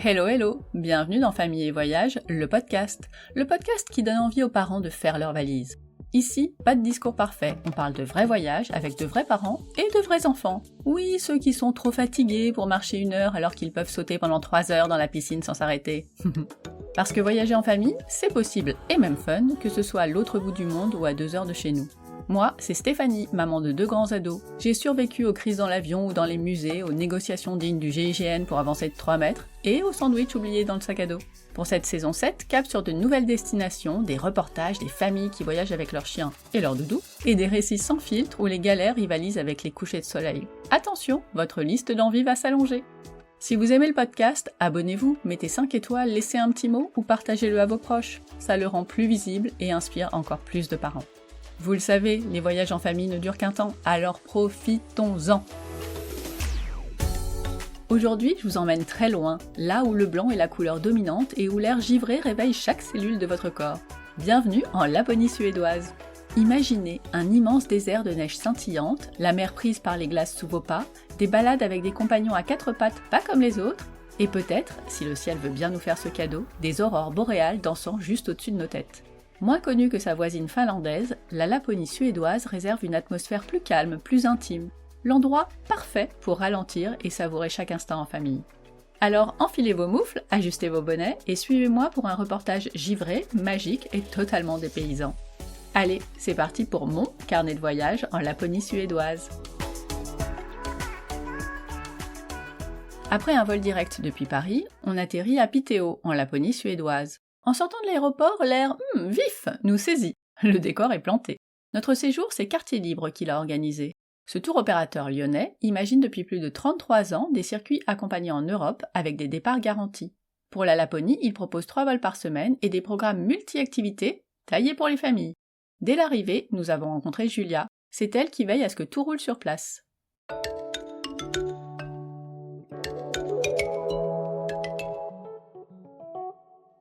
Hello hello, bienvenue dans Famille et Voyage, le podcast qui donne envie aux parents de faire leurs valises. Ici, pas de discours parfait, on parle de vrais voyages avec de vrais parents et de vrais enfants. Oui, ceux qui sont trop fatigués pour marcher 1 heure alors qu'ils peuvent sauter pendant 3 heures dans la piscine sans s'arrêter. Parce que voyager en famille, c'est possible et même fun, que ce soit à l'autre bout du monde ou à 2 heures de chez nous. Moi, c'est Stéphanie, maman de 2 grands ados. J'ai survécu aux crises dans l'avion ou dans les musées, aux négociations dignes du GIGN pour avancer de 3 mètres, et aux sandwichs oubliés dans le sac à dos. Pour cette saison 7, cap sur de nouvelles destinations, des reportages, des familles qui voyagent avec leurs chiens et leurs doudous, et des récits sans filtre où les galères rivalisent avec les couchers de soleil. Attention, votre liste d'envie va s'allonger. Si vous aimez le podcast, abonnez-vous, mettez 5 étoiles, laissez un petit mot ou partagez-le à vos proches. Ça le rend plus visible et inspire encore plus de parents. Vous le savez, les voyages en famille ne durent qu'un temps, alors profitons-en! Aujourd'hui, je vous emmène très loin, là où le blanc est la couleur dominante et où l'air givré réveille chaque cellule de votre corps. Bienvenue en Laponie suédoise. Imaginez un immense désert de neige scintillante, la mer prise par les glaces sous vos pas, des balades avec des compagnons à 4 pattes pas comme les autres, et peut-être, si le ciel veut bien nous faire ce cadeau, des aurores boréales dansant juste au-dessus de nos têtes. Moins connue que sa voisine finlandaise, la Laponie suédoise réserve une atmosphère plus calme, plus intime. L'endroit parfait pour ralentir et savourer chaque instant en famille. Alors enfilez vos moufles, ajustez vos bonnets et suivez-moi pour un reportage givré, magique et totalement dépaysant. Allez, c'est parti pour mon carnet de voyage en Laponie suédoise. Après un vol direct depuis Paris, on atterrit à Piteå, en Laponie suédoise. En sortant de l'aéroport, l'air vif nous saisit. Le décor est planté. Notre séjour, c'est Quartier Libre qui l'a organisé. Ce tour opérateur lyonnais imagine depuis plus de 33 ans des circuits accompagnés en Europe avec des départs garantis. Pour la Laponie, il propose 3 vols par semaine et des programmes multi-activités taillés pour les familles. Dès l'arrivée, nous avons rencontré Julia. C'est elle qui veille à ce que tout roule sur place.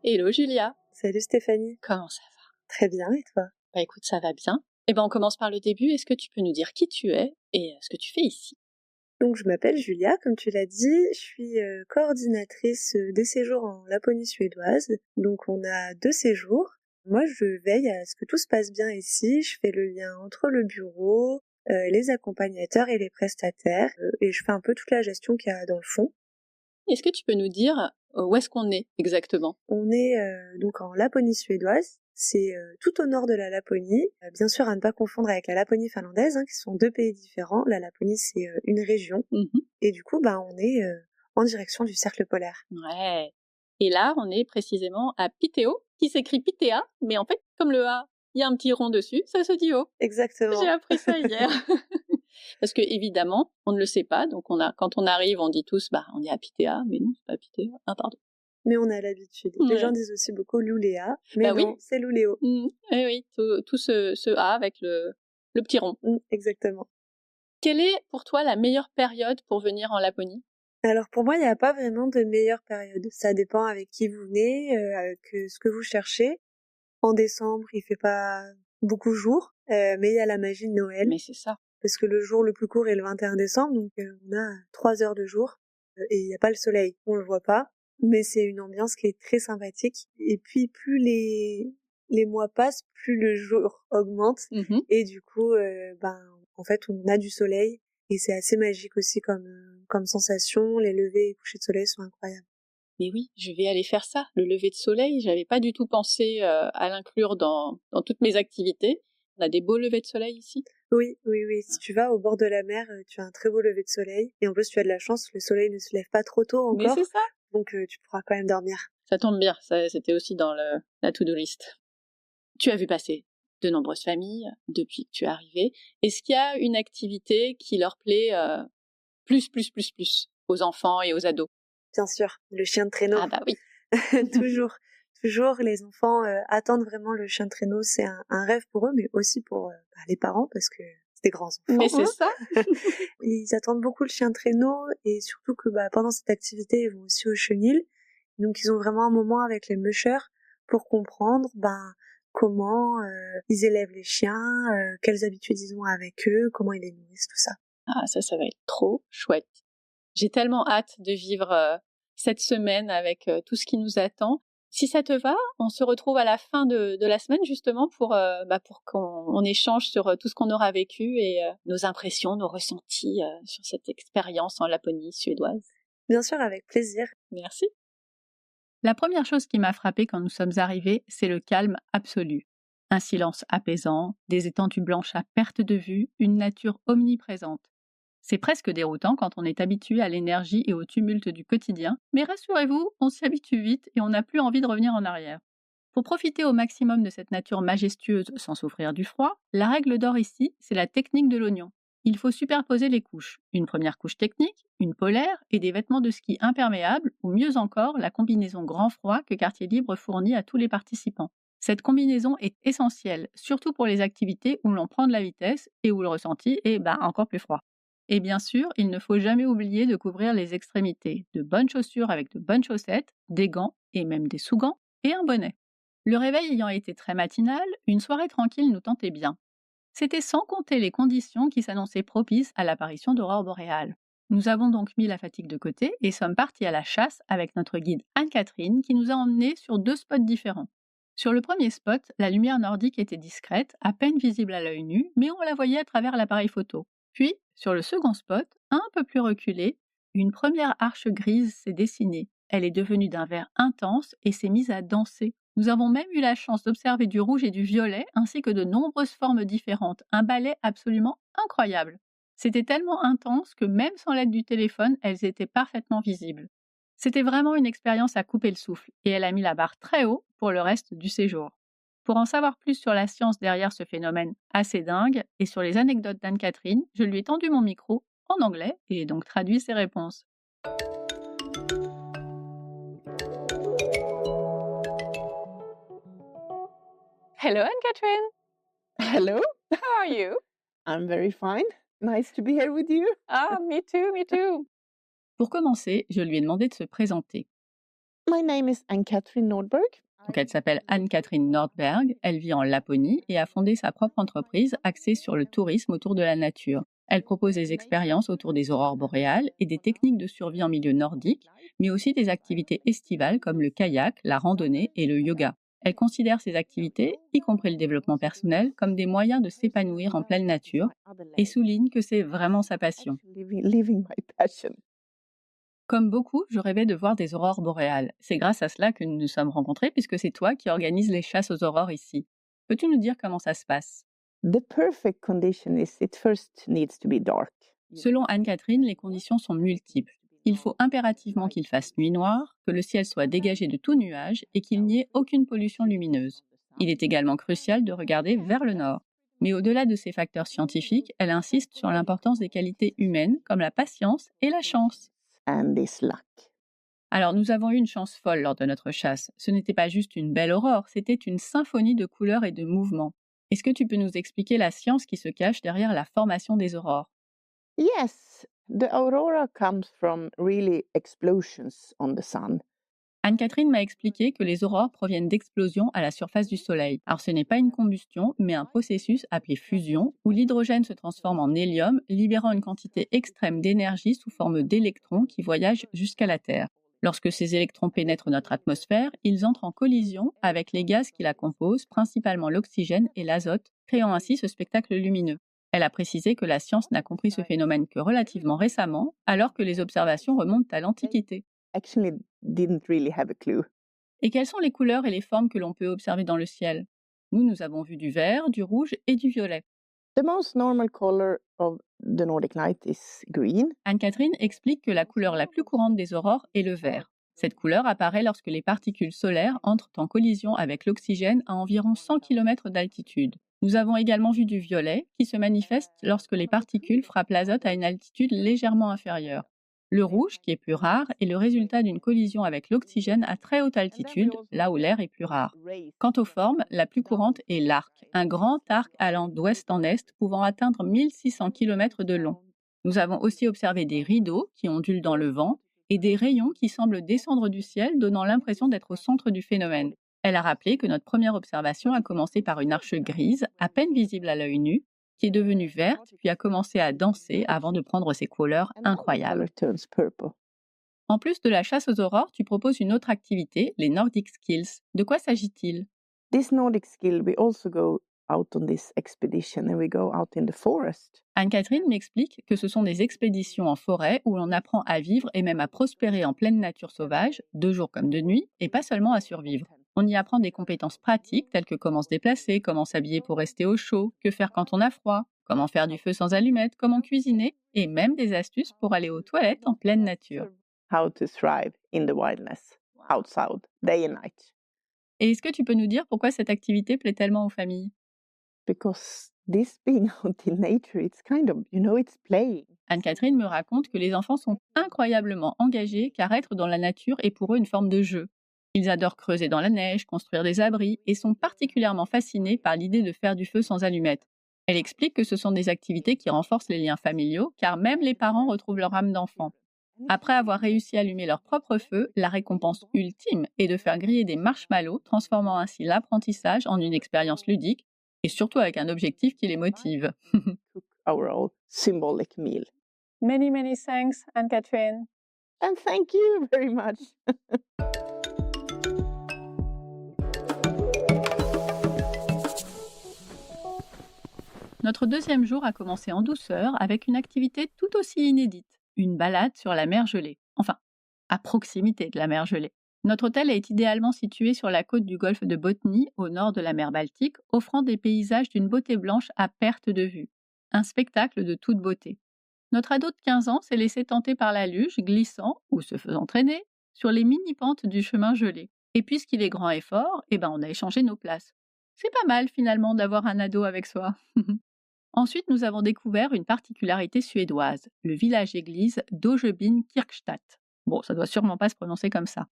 Hello Julia. Salut Stéphanie. Comment ça va? Très bien, et toi? Bah écoute, ça va bien. On commence par le début. Est-ce que tu peux nous dire qui tu es et ce que tu fais ici? Donc je m'appelle Julia, comme tu l'as dit, je suis coordinatrice des séjours en Laponie suédoise. Donc on a 2 séjours. Moi je veille à ce que tout se passe bien ici, je fais le lien entre le bureau, les accompagnateurs et les prestataires, et je fais un peu toute la gestion qu'il y a dans le fond. Est-ce que tu peux nous dire où est-ce qu'on est exactement? On est donc en Laponie suédoise, c'est tout au nord de la Laponie, bien sûr à ne pas confondre avec la Laponie finlandaise, qui sont 2 pays différents. La Laponie c'est une région, et du coup on est en direction du cercle polaire. Ouais. Et là, on est précisément à Piteå, qui s'écrit Pitea, mais en fait, comme le A, il y a un petit rond dessus, ça se dit O. Exactement. J'ai appris ça hier. Parce que évidemment, on ne le sait pas, donc quand on arrive, on dit tous, on est à Pitea, mais non, c'est pas Pitea. Ah, pardon. Mais on a l'habitude. Ouais. Les gens disent aussi beaucoup Luleå, mais non, oui. c'est Luleå. Oui, tout ce A avec le petit rond. Exactement. Quelle est pour toi la meilleure période pour venir en Laponie? Alors pour moi, il n'y a pas vraiment de meilleure période. Ça dépend avec qui vous venez, avec ce que vous cherchez. En décembre, il fait pas beaucoup jour, mais il y a la magie de Noël. Mais c'est ça. Parce que le jour le plus court est le 21 décembre, donc on a 3 heures de jour, et il n'y a pas le soleil, on le voit pas, mais c'est une ambiance qui est très sympathique. Et puis plus les mois passent, plus le jour augmente, et du coup, en fait, on a du soleil, et c'est assez magique aussi comme sensation. Les levées et couchers de soleil sont incroyables. Mais oui, je vais aller faire ça, le lever de soleil. J'avais pas du tout pensé à l'inclure dans toutes mes activités. On a des beaux levers de soleil ici. Oui. Si tu vas au bord de la mer, tu as un très beau lever de soleil. Et en plus, tu as de la chance, le soleil ne se lève pas trop tôt encore. Mais c'est ça. Donc, tu pourras quand même dormir. Ça tombe bien, ça, c'était aussi dans la to-do list. Tu as vu passer de nombreuses familles depuis que tu es arrivée. Est-ce qu'il y a une activité qui leur plaît plus aux enfants et aux ados? Bien sûr, le chien de traîneau. Ah bah oui. Toujours, les enfants attendent vraiment le chien de traîneau. C'est un rêve pour eux, mais aussi pour les parents, parce que c'est des grands enfants. Mais c'est ça. Ils attendent beaucoup le chien de traîneau, et surtout que pendant cette activité, ils vont aussi au chenil. Donc ils ont vraiment un moment avec les mushers pour comprendre comment ils élèvent les chiens, quelles habitudes ils ont avec eux, comment ils les nourrissent, tout ça. Ah, ça va être trop chouette. J'ai tellement hâte de vivre cette semaine avec tout ce qui nous attend. Si ça te va, on se retrouve à la fin de la semaine justement pour qu'on échange sur tout ce qu'on aura vécu et nos impressions, nos ressentis sur cette expérience en Laponie suédoise. Bien sûr, avec plaisir. Merci. La première chose qui m'a frappée quand nous sommes arrivés, c'est le calme absolu. Un silence apaisant, des étendues blanches à perte de vue, une nature omniprésente. C'est presque déroutant quand on est habitué à l'énergie et au tumulte du quotidien, mais rassurez-vous, on s'y habitue vite et on n'a plus envie de revenir en arrière. Pour profiter au maximum de cette nature majestueuse sans souffrir du froid, la règle d'or ici, c'est la technique de l'oignon. Il faut superposer les couches. Une première couche technique, une polaire et des vêtements de ski imperméables ou mieux encore la combinaison grand froid que Quartier Libre fournit à tous les participants. Cette combinaison est essentielle, surtout pour les activités où l'on prend de la vitesse et où le ressenti est encore plus froid. Et bien sûr, il ne faut jamais oublier de couvrir les extrémités, de bonnes chaussures avec de bonnes chaussettes, des gants et même des sous-gants et un bonnet. Le réveil ayant été très matinal, une soirée tranquille nous tentait bien. C'était sans compter les conditions qui s'annonçaient propices à l'apparition d'aurores boréales. Nous avons donc mis la fatigue de côté et sommes partis à la chasse avec notre guide Anne-Catherine qui nous a emmenés sur 2 spots différents. Sur le premier spot, la lumière nordique était discrète, à peine visible à l'œil nu, mais on la voyait à travers l'appareil photo. Puis, sur le second spot, un peu plus reculé, une première arche grise s'est dessinée. Elle est devenue d'un vert intense et s'est mise à danser. Nous avons même eu la chance d'observer du rouge et du violet, ainsi que de nombreuses formes différentes. Un ballet absolument incroyable. C'était tellement intense que même sans l'aide du téléphone, elles étaient parfaitement visibles. C'était vraiment une expérience à couper le souffle, et elle a mis la barre très haut pour le reste du séjour. Pour en savoir plus sur la science derrière ce phénomène assez dingue et sur les anecdotes d'Anne-Catherine, je lui ai tendu mon micro en anglais et donc traduit ses réponses. Hello Anne-Catherine. Hello, How are you? I'm very fine. Nice to be here with you. Ah, me too. Pour commencer, je lui ai demandé de se présenter. My name is Anne-Catherine Nordberg. Donc elle s'appelle Anne-Catherine Nordberg, elle vit en Laponie et a fondé sa propre entreprise axée sur le tourisme autour de la nature. Elle propose des expériences autour des aurores boréales et des techniques de survie en milieu nordique, mais aussi des activités estivales comme le kayak, la randonnée et le yoga. Elle considère ces activités, y compris le développement personnel, comme des moyens de s'épanouir en pleine nature et souligne que c'est vraiment sa passion. Living my passion. Comme beaucoup, je rêvais de voir des aurores boréales. C'est grâce à cela que nous nous sommes rencontrés puisque c'est toi qui organises les chasses aux aurores ici. Peux-tu nous dire comment ça se passe? The perfect condition is it first needs to be dark. Selon Anne-Catherine, les conditions sont multiples. Il faut impérativement qu'il fasse nuit noire, que le ciel soit dégagé de tout nuage et qu'il n'y ait aucune pollution lumineuse. Il est également crucial de regarder vers le nord. Mais au-delà de ces facteurs scientifiques, elle insiste sur l'importance des qualités humaines comme la patience et la chance. And this luck. Alors nous avons eu une chance folle lors de notre chasse. Ce n'était pas juste une belle aurore, c'était une symphonie de couleurs et de mouvements. Est-ce que tu peux nous expliquer la science qui se cache derrière la formation des aurores? Yes, the aurora comes from really explosions on the sun. Anne-Catherine m'a expliqué que les aurores proviennent d'explosions à la surface du Soleil. Alors ce n'est pas une combustion, mais un processus appelé fusion, où l'hydrogène se transforme en hélium, libérant une quantité extrême d'énergie sous forme d'électrons qui voyagent jusqu'à la Terre. Lorsque ces électrons pénètrent notre atmosphère, ils entrent en collision avec les gaz qui la composent, principalement l'oxygène et l'azote, créant ainsi ce spectacle lumineux. Elle a précisé que la science n'a compris ce phénomène que relativement récemment, alors que les observations remontent à l'Antiquité. Actually, didn't really have a clue. Et quelles sont les couleurs et les formes que l'on peut observer dans le ciel? Nous avons vu du vert, du rouge et du violet. The most normal color of the Nordic night is green. Anne-Catherine explique que la couleur la plus courante des aurores est le vert. Cette couleur apparaît lorsque les particules solaires entrent en collision avec l'oxygène à environ 100 km d'altitude. Nous avons également vu du violet qui se manifeste lorsque les particules frappent l'azote à une altitude légèrement inférieure. Le rouge, qui est plus rare, est le résultat d'une collision avec l'oxygène à très haute altitude, là où l'air est plus rare. Quant aux formes, la plus courante est l'arc, un grand arc allant d'ouest en est pouvant atteindre 1600 km de long. Nous avons aussi observé des rideaux qui ondulent dans le vent et des rayons qui semblent descendre du ciel, donnant l'impression d'être au centre du phénomène. Elle a rappelé que notre première observation a commencé par une arche grise, à peine visible à l'œil nu, qui est devenue verte, puis a commencé à danser avant de prendre ses couleurs incroyables. En plus de la chasse aux aurores, tu proposes une autre activité, les Nordic Skills. De quoi s'agit-il? This Nordic skill, we also go out on this expedition and we go out in the forest. Anne-Catherine m'explique que ce sont des expéditions en forêt où l'on apprend à vivre et même à prospérer en pleine nature sauvage, de jour comme de nuit, et pas seulement à survivre. On y apprend des compétences pratiques telles que comment se déplacer, comment s'habiller pour rester au chaud, que faire quand on a froid, comment faire du feu sans allumettes, comment cuisiner, et même des astuces pour aller aux toilettes en pleine nature. How to thrive in the wilderness, outside, day and night. Et est-ce que tu peux nous dire pourquoi cette activité plaît tellement aux familles? Because this being out in nature, it's kind of, it's playing. Anne-Catherine me raconte que les enfants sont incroyablement engagés car être dans la nature est pour eux une forme de jeu. Ils adorent creuser dans la neige, construire des abris et sont particulièrement fascinés par l'idée de faire du feu sans allumettes. Elle explique que ce sont des activités qui renforcent les liens familiaux car même les parents retrouvent leur âme d'enfant. Après avoir réussi à allumer leur propre feu, la récompense ultime est de faire griller des marshmallows, transformant ainsi l'apprentissage en une expérience ludique et surtout avec un objectif qui les motive. Cook our own symbolic meal. Many thanks, Anne-Catherine. And thank you very much. Notre deuxième jour a commencé en douceur avec une activité tout aussi inédite, une balade sur la mer gelée. Enfin, à proximité de la mer gelée. Notre hôtel est idéalement situé sur la côte du golfe de Botnie, au nord de la mer Baltique, offrant des paysages d'une beauté blanche à perte de vue. Un spectacle de toute beauté. Notre ado de 15 ans s'est laissé tenter par la luge, glissant, ou se faisant traîner, sur les mini-pentes du chemin gelé. Et puisqu'il est grand et fort, on a échangé nos places. C'est pas mal finalement d'avoir un ado avec soi. Ensuite, nous avons découvert une particularité suédoise, le village-église d'Ågebyn Kirkstadt. Bon, ça doit sûrement pas se prononcer comme ça.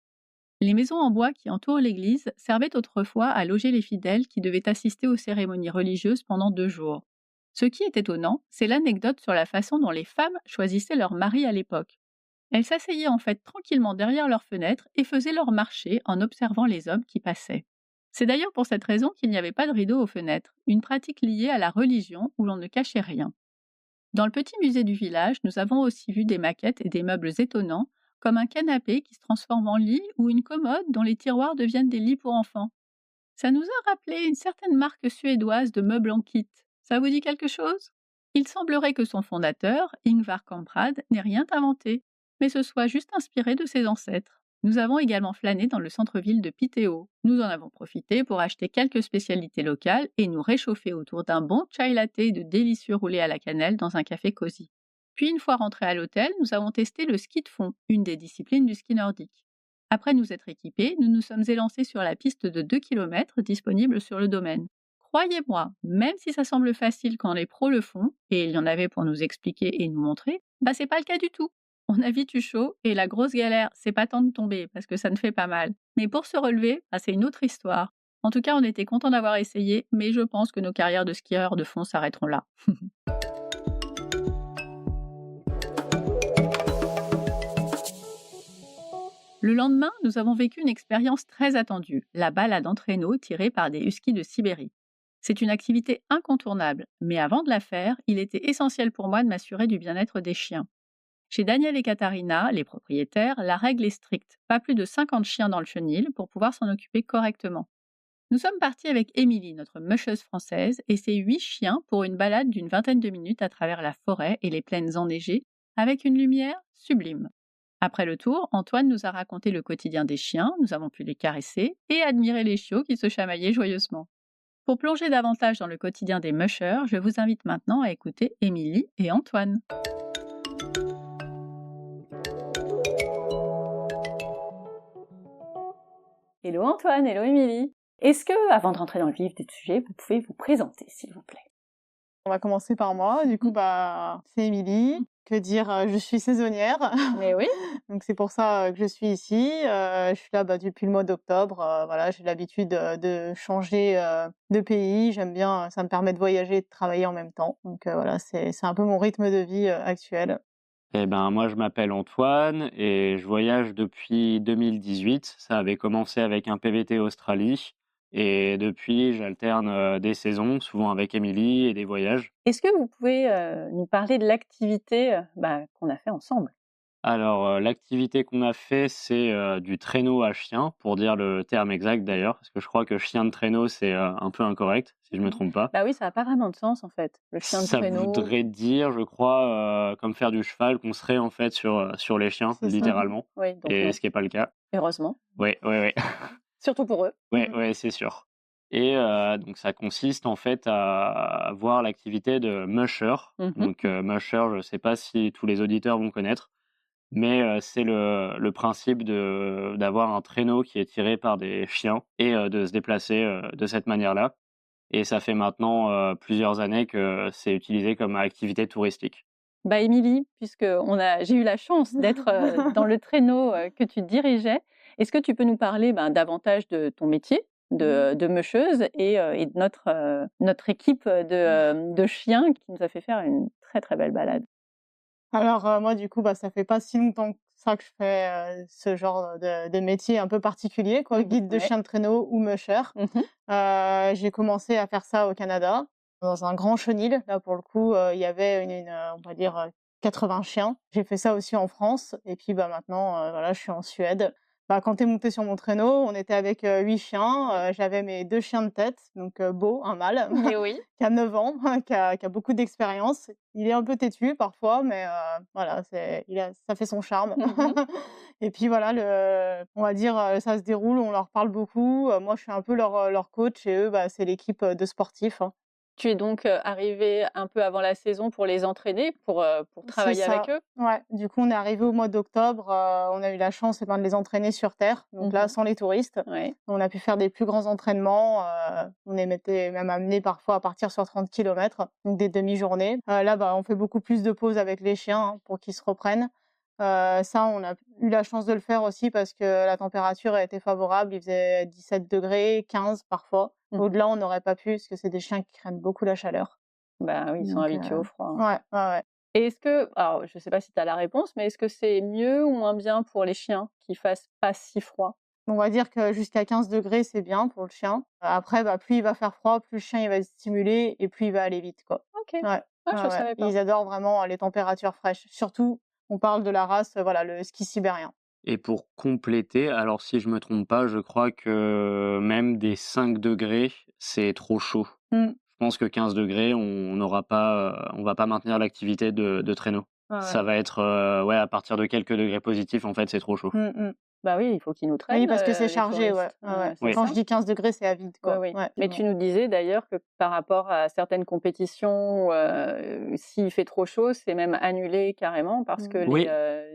Les maisons en bois qui entourent l'église servaient autrefois à loger les fidèles qui devaient assister aux cérémonies religieuses pendant 2 jours. Ce qui est étonnant, c'est l'anecdote sur la façon dont les femmes choisissaient leur mari à l'époque. Elles s'asseyaient en fait tranquillement derrière leurs fenêtres et faisaient leur marché en observant les hommes qui passaient. C'est d'ailleurs pour cette raison qu'il n'y avait pas de rideaux aux fenêtres, une pratique liée à la religion où l'on ne cachait rien. Dans le petit musée du village, nous avons aussi vu des maquettes et des meubles étonnants, comme un canapé qui se transforme en lit ou une commode dont les tiroirs deviennent des lits pour enfants. Ça nous a rappelé une certaine marque suédoise de meubles en kit. Ça vous dit quelque chose? Il semblerait que son fondateur, Ingvar Kamprad, n'ait rien inventé, mais se soit juste inspiré de ses ancêtres. Nous avons également flâné dans le centre-ville de Piteå. Nous en avons profité pour acheter quelques spécialités locales et nous réchauffer autour d'un bon chai latte et de délicieux roulés à la cannelle dans un café cosy. Puis une fois rentrés à l'hôtel, nous avons testé le ski de fond, une des disciplines du ski nordique. Après nous être équipés, nous nous sommes élancés sur la piste de 2 km disponible sur le domaine. Croyez-moi, même si ça semble facile quand les pros le font, et il y en avait pour nous expliquer et nous montrer, c'est pas le cas du tout. On a vite eu chaud et la grosse galère, c'est pas tant de tomber parce que ça ne fait pas mal. Mais pour se relever, c'est une autre histoire. En tout cas, on était contents d'avoir essayé, mais je pense que nos carrières de skieurs de fond s'arrêteront là. Le lendemain, nous avons vécu une expérience très attendue, la balade en traîneau tirée par des huskies de Sibérie. C'est une activité incontournable, mais avant de la faire, il était essentiel pour moi de m'assurer du bien-être des chiens. Chez Daniel et Katharina, les propriétaires, la règle est stricte, pas plus de 50 chiens dans le chenil pour pouvoir s'en occuper correctement. Nous sommes partis avec Émilie, notre musheuse française, et ses 8 chiens pour une balade d'une vingtaine de minutes à travers la forêt et les plaines enneigées, avec une lumière sublime. Après le tour, Antoine nous a raconté le quotidien des chiens, nous avons pu les caresser et admirer les chiots qui se chamaillaient joyeusement. Pour plonger davantage dans le quotidien des mushers, je vous invite maintenant à écouter Émilie et Antoine. Hello Antoine, hello Émilie. Est-ce que, avant de rentrer dans le vif du sujet, vous pouvez vous présenter, s'il vous plaît? On va commencer par moi. Du coup, c'est Émilie. Que dire, je suis saisonnière. Mais oui. Donc c'est pour ça que je suis ici. Je suis là depuis le mois d'octobre. Voilà, j'ai l'habitude de changer de pays. J'aime bien, ça me permet de voyager et de travailler en même temps. Donc voilà, c'est un peu mon rythme de vie actuel. Moi, je m'appelle Antoine et je voyage depuis 2018. Ça avait commencé avec un PVT Australie et depuis, j'alterne des saisons, souvent avec Émilie et des voyages. Est-ce que vous pouvez nous parler de l'activité qu'on a fait ensemble? Alors, l'activité qu'on a fait, c'est, du traîneau à chien, pour dire le terme exact d'ailleurs, parce que je crois que chien de traîneau, c'est, un peu incorrect, si je me trompe pas. Bah oui, ça a pas vraiment de sens en fait. Le chien de Ça traîneau. voudrait dire, je crois, comme faire du cheval, qu'on serait en fait sur les chiens, C'est ça. littéralement, Oui, donc et non, ce qui est pas le cas. heureusement. Ouais, ouais, ouais. Surtout pour eux. Ouais, ouais, c'est sûr. Et donc ça consiste en fait à voir l'activité de musher. Mhm. Donc musher, je sais pas si tous les auditeurs vont connaître, mais c'est le principe d'avoir un traîneau qui est tiré par des chiens et de se déplacer, de cette manière-là. Et ça fait maintenant, plusieurs années que c'est utilisé comme activité touristique. Bah Émilie, j'ai eu la chance d'être dans le traîneau que tu dirigeais, est-ce que tu peux nous parler davantage de ton métier de musheuse et de notre équipe de chiens qui nous a fait faire une très très belle balade? Alors, moi, du coup, ça fait pas si longtemps que ça que je fais, ce genre de métier un peu particulier, quoi, guide de Ouais. chien de traîneau ou musher. Mhm. J'ai commencé à faire ça au Canada, dans un grand chenil. Là, pour le coup, il y avait on va dire, 80 chiens. J'ai fait ça aussi en France et puis, maintenant, voilà, je suis en Suède. Quand tu es monté sur mon traîneau, on était avec, 8 chiens, j'avais mes 2 chiens de tête, donc Beau, un mâle, Eh oui. qui a 9 ans, qui a beaucoup d'expérience. Il est un peu têtu parfois, mais voilà, ça fait son charme. Mhm. Et puis voilà, on va dire, ça se déroule, on leur parle beaucoup. Moi, je suis un peu leur coach et eux, c'est l'équipe, de sportifs, hein. Tu es donc arrivée un peu avant la saison pour les entraîner, pour C'est travailler avec ça, eux? ouais. Du coup, on est arrivé au mois d'octobre, on a eu la chance, de les entraîner sur terre, donc là, Mhm. sans les touristes. Ouais. On a pu faire des plus grands entraînements, on était même amenés parfois à partir sur 30 kilomètres, donc des demi-journées. Là, on fait beaucoup plus de pauses avec les chiens, hein, pour qu'ils se reprennent. Ça, on a eu la chance de le faire aussi parce que la température a été favorable. Il faisait 17 degrés, 15 parfois. Mhm. Au-delà, on n'aurait pas pu parce que c'est des chiens qui craignent beaucoup la chaleur. Bah oui, ils sont Donc, habitués au froid, hein. ouais, ouais, ouais. Et alors je ne sais pas si tu as la réponse, mais est-ce que c'est mieux ou moins bien pour les chiens qu'il fasse pas si froid? On va dire que jusqu'à 15 degrés, c'est bien pour le chien. Après, plus il va faire froid, plus le chien il va être stimulé et plus il va aller vite, quoi. OK. Ouais, Ah, je ouais, ouais. savais pas. Ils adorent vraiment les températures fraîches. Surtout, on parle de la race, voilà, le ski sibérien. Et pour compléter, alors si je me trompe pas, je crois que même des 5 degrés, c'est trop chaud. Mmh. Je pense que 15 degrés, on n'aura pas, on va pas maintenir l'activité de traîneau. Ouais, ouais. Ça va être, ouais, à partir de quelques degrés positifs, en fait, c'est trop chaud. Mmh, mmh. Bah oui, il faut qu'ils nous Oui, traînent, parce que c'est les chargé, ouais, touristes. ouais, ouais. C'est Oui. Quand ça. je dis 15 degrés, c'est à vide, Oui, quoi. oui. Ouais, Mais tu nous disais d'ailleurs que par rapport à certaines compétitions, s'il fait trop chaud, c'est même annulé carrément parce que Mmh. Oui,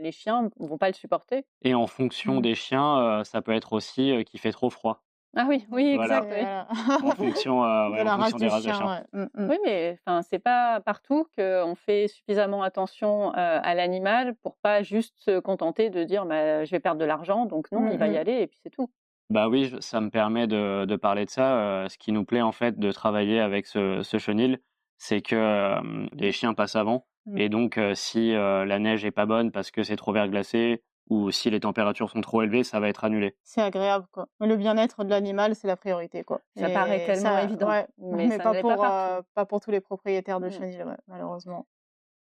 les chiens vont pas le supporter. et en fonction Mmh. des chiens, ça peut être aussi, qu'il fait trop froid. Ah oui, oui, Voilà. exact, oui. Voilà. En fonction, ouais, De en la race fonction des du races de chien, chiens. ouais. Mmh, mmh. Oui, mais enfin, c'est pas partout qu'on fait suffisamment attention, à l'animal pour pas juste se contenter de dire: «Bah, je vais perdre de l'argent, donc non, il Mmh va y mh. aller et puis c'est tout». Bah oui, ça me permet de parler de ça. Ce qui nous plaît en fait de travailler avec ce chenil, c'est que les chiens passent avant. Mmh. Et donc, si la neige est pas bonne parce que c'est trop verglacé ou si les températures sont trop élevées, ça va être annulé. C'est agréable, quoi. Le bien-être de l'animal, c'est la priorité, quoi. Ça paraît Et tellement ça, évident, ouais, mais mais ça ne l'est pas partout. pas pour tous les propriétaires de Mmh. chenils, ouais, malheureusement.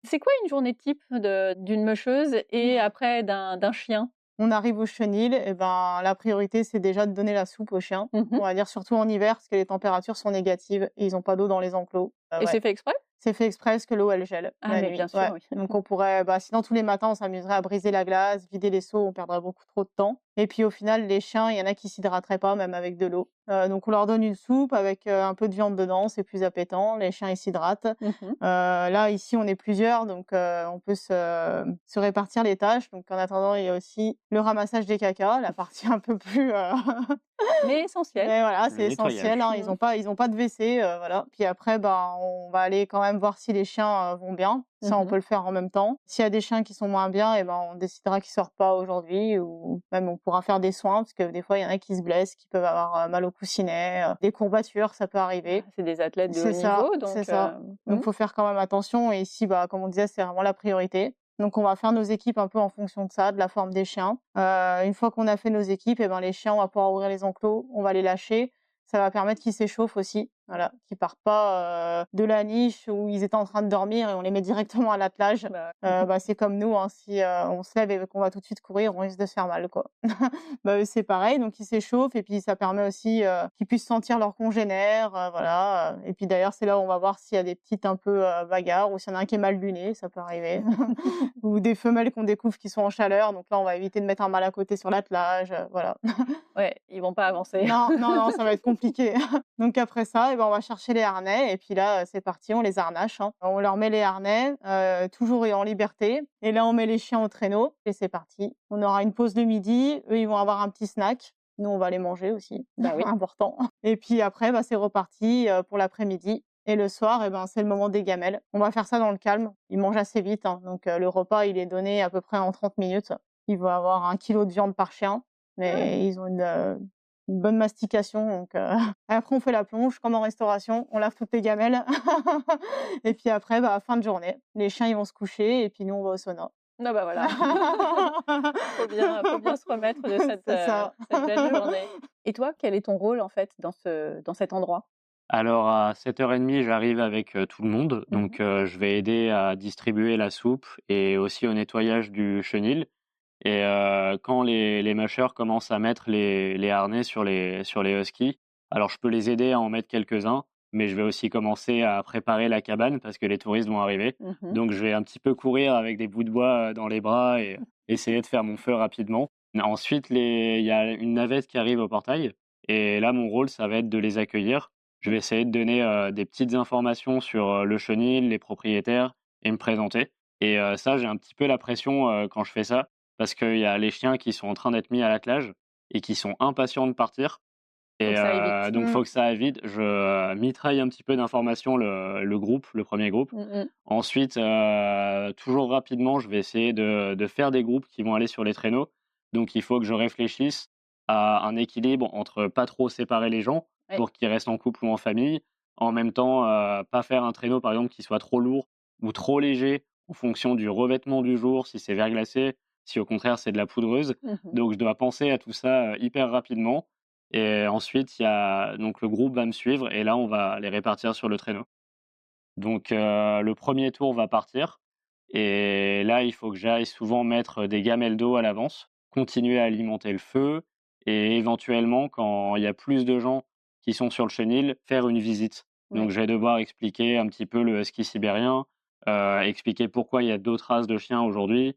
C'est quoi une journée type d'une mecheuse et après d'un chien? On arrive au chenil et la priorité, c'est déjà de donner la soupe aux chiens. Mmh. On va dire surtout en hiver parce que les températures sont négatives et ils ont pas d'eau dans les enclos. Et Ouais. c'est fait exprès? C'est fait exprès parce que l'eau, elle gèle Ah la mais nuit, bien sûr, ouais. oui. Donc on pourrait sinon tous les matins, on s'amuserait à briser la glace, vider les seaux, on perdrait beaucoup trop de temps et puis au final, les chiens, il y en a qui s'hydrateraient pas même avec de l'eau. Donc on leur donne une soupe avec, un peu de viande dedans, c'est plus appétant, les chiens, ils s'hydratent. Mmh. Là, ici, on est plusieurs donc on peut se répartir les tâches. Donc en attendant, il y a aussi le ramassage des cacas, la partie un peu plus, Mais essentiel. mais voilà, Le c'est essentiel, hein, nettoyage. ils ont pas de WC, voilà. Puis après, on va aller quand même voir si les chiens, vont bien. Ça, on Mmh. peut le faire en même temps. S'il y a des chiens qui sont moins bien et on décidera qu'ils sortent pas aujourd'hui ou même on pourra faire des soins parce que des fois, il y en a qui se blessent, qui peuvent avoir, mal au coussinet, des courbatures, ça peut arriver. C'est des athlètes de haut C'est ça, niveau, c'est donc ça. Donc faut faire quand même attention et ici, comme on disait, c'est vraiment la priorité. Donc on va faire nos équipes un peu en fonction de ça, de la forme des chiens. Une fois qu'on a fait nos équipes les chiens, on va pouvoir ouvrir les enclos, on va les lâcher. Ça va permettre qu'ils s'échauffent aussi, Voilà, qui partent pas de la niche où ils étaient en train de dormir et on les met directement à l'attelage. C'est comme nous, hein, si on se lève et qu'on va tout de suite courir, on risque de se faire mal, quoi. Eux, c'est pareil, donc ils s'échauffent et puis ça permet aussi qu'ils puissent sentir leurs congénères, voilà. Et puis d'ailleurs, c'est là où on va voir s'il y a des petites un peu bagarres ou s'il y en a un qui est mal luné, ça peut arriver. Ou des femelles qu'on découvre qui sont en chaleur, donc là, on va éviter de mettre un mâle à côté sur l'attelage, voilà. Ouais, ils vont pas avancer. Non, ça va être compliqué. Donc après ça, on va chercher les harnais et puis là, c'est parti, on les harnache, hein. On leur met les harnais, toujours en liberté et là, on met les chiens au traîneau et c'est parti. On aura une pause de midi, eux, ils vont avoir un petit snack. Nous, on va les manger aussi, Bah oui. important. Et puis après, c'est reparti pour l'après-midi. Et le soir, c'est le moment des gamelles. On va faire ça dans le calme. Ils mangent assez vite, hein. Donc le repas, il est donné à peu près en 30 minutes. Il va avoir 1 kilo de viande par chien, mais ils ont une bonne mastication. Donc après, on fait la plonge comme en restauration. On lave toutes les gamelles. Et puis après, fin de journée. Les chiens, ils vont se coucher et puis nous, on va au sauna. Non, bah voilà. Faut bien se remettre de cette belle journée. Et toi, quel est ton rôle en fait dans cet endroit? Alors à 7h30, j'arrive avec, tout le monde, donc je vais aider à distribuer la soupe et aussi au nettoyage du chenil et quand les mushers commencent à mettre les harnais sur les huskies, alors je peux les aider à en mettre quelques-uns, mais je vais aussi commencer à préparer la cabane parce que les touristes vont arriver. Mmh. Donc je vais un petit peu courir avec des bouts de bois, dans les bras et essayer de faire mon feu rapidement. Ensuite il y a une navette qui arrive au portail et là mon rôle, ça va être de les accueillir. Je vais essayer de donner, des petites informations sur, le chenil, les propriétaires et me présenter et ça, j'ai un petit peu la pression, quand je fais ça parce qu'il y a les chiens qui sont en train d'être mis à l'attelage et qui sont impatients de partir Faut et que ça aille vite. donc faut que ça aille vite. Je mitraille un petit peu d'informations le groupe, le premier groupe. Mmh. Ensuite, toujours rapidement, je vais essayer de faire des groupes qui vont aller sur les traîneaux. Donc il faut que je réfléchisse à un équilibre entre pas trop séparer les gens Ouais. pour qu'ils restent en couple ou en famille. En même temps, pas faire un traîneau, par exemple, qui soit trop lourd ou trop léger en fonction du revêtement du jour, si c'est verglacé, si au contraire c'est de la poudreuse. Mmh. Donc je dois penser à tout ça, hyper rapidement et ensuite il y a donc le groupe va me suivre et là on va les répartir sur le traîneau. Donc le premier tour va partir et là, il faut que j'aille souvent mettre des gamelles d'eau à l'avance, continuer à alimenter le feu et éventuellement, quand il y a plus de gens qui sont sur le chenil, faire une visite. Ouais. Donc je vais devoir expliquer un petit peu le husky sibérien, expliquer pourquoi il y a d'autres races de chiens aujourd'hui,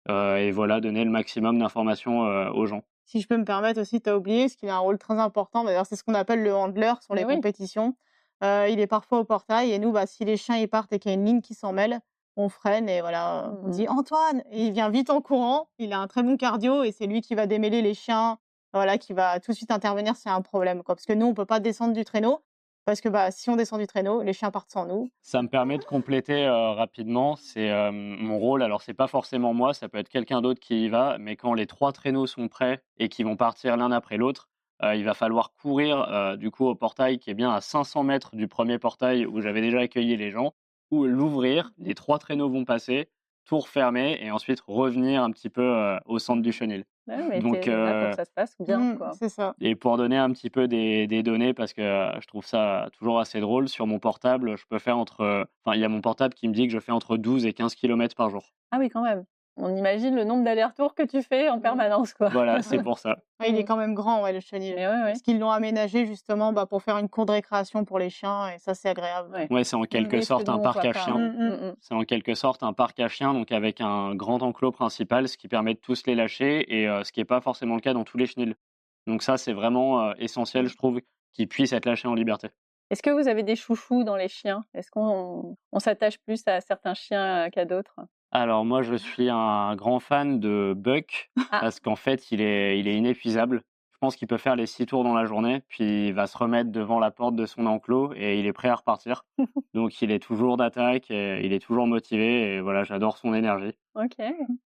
et voilà, donner le maximum d'informations, aux gens. Si je peux me permettre aussi, tu as oublié, parce qu'il a un rôle très important, d'ailleurs, c'est ce qu'on appelle le handler sur les Mais oui. compétitions. Il est parfois au portail et nous, si les chiens ils partent et qu'il y a une ligne qui s'en mêle, on freine et voilà, on Mmh. dit: «Antoine!» et il vient vite en courant. Il a un très bon cardio et c'est lui qui va démêler les chiens, voilà, qui va tout de suite intervenir s'il y a un problème, quoi. Parce que nous, on peut pas descendre du traîneau parce que, si on descend du traîneau, les chiens partent sans nous. Ça me permet de compléter, rapidement. C'est, mon rôle. Alors c'est pas forcément moi, ça peut être quelqu'un d'autre qui y va, mais quand les 3 traîneaux sont prêts et qu'ils vont partir l'un après l'autre, il va falloir courir, du coup au portail qui est bien à 500 mètres du premier portail où j'avais déjà accueilli les gens, ou l'ouvrir, les 3 traîneaux vont passer, tout refermer et ensuite revenir un petit peu, au centre du chenil. Ouais, mais Donc tu là pour que ça se passe bien, quoi. C'est ça. et pour donner un petit peu des données parce que, je trouve ça toujours assez drôle, sur mon portable, je peux faire il y a mon portable qui me dit que je fais entre 12 et 15 kilomètres par jour. Ah oui, quand même. On imagine le nombre d'allers-retours que tu fais en permanence, quoi. Voilà, c'est pour ça. Ouais, il est quand même grand, ouais, le chenil. Mais ouais. Parce qu'ils l'ont aménagé justement, pour faire une cour de récréation pour les chiens et ça, c'est agréable. Ouais. Ouais, c'est en quelque Oui, sorte ce que un nous, on parc voit à pas, chiens. ouais. C'est en quelque sorte un parc à chiens, donc avec un grand enclos principal, ce qui permet de tous les lâcher et ce qui est pas forcément le cas dans tous les chenils. Donc ça, c'est vraiment, essentiel, je trouve, qu'ils puissent être lâchés en liberté. Est-ce que vous avez des chouchous dans les chiens? Est-ce qu'on s'attache plus à certains chiens, qu'à d'autres? Alors moi, je suis un grand fan de Buck Ah. parce qu'en fait, il est inépuisable. Je pense qu'il peut faire les 6 tours dans la journée, puis il va se remettre devant la porte de son enclos et il est prêt à repartir. Donc il est toujours d'attaque et il est toujours motivé et voilà, j'adore son énergie. OK.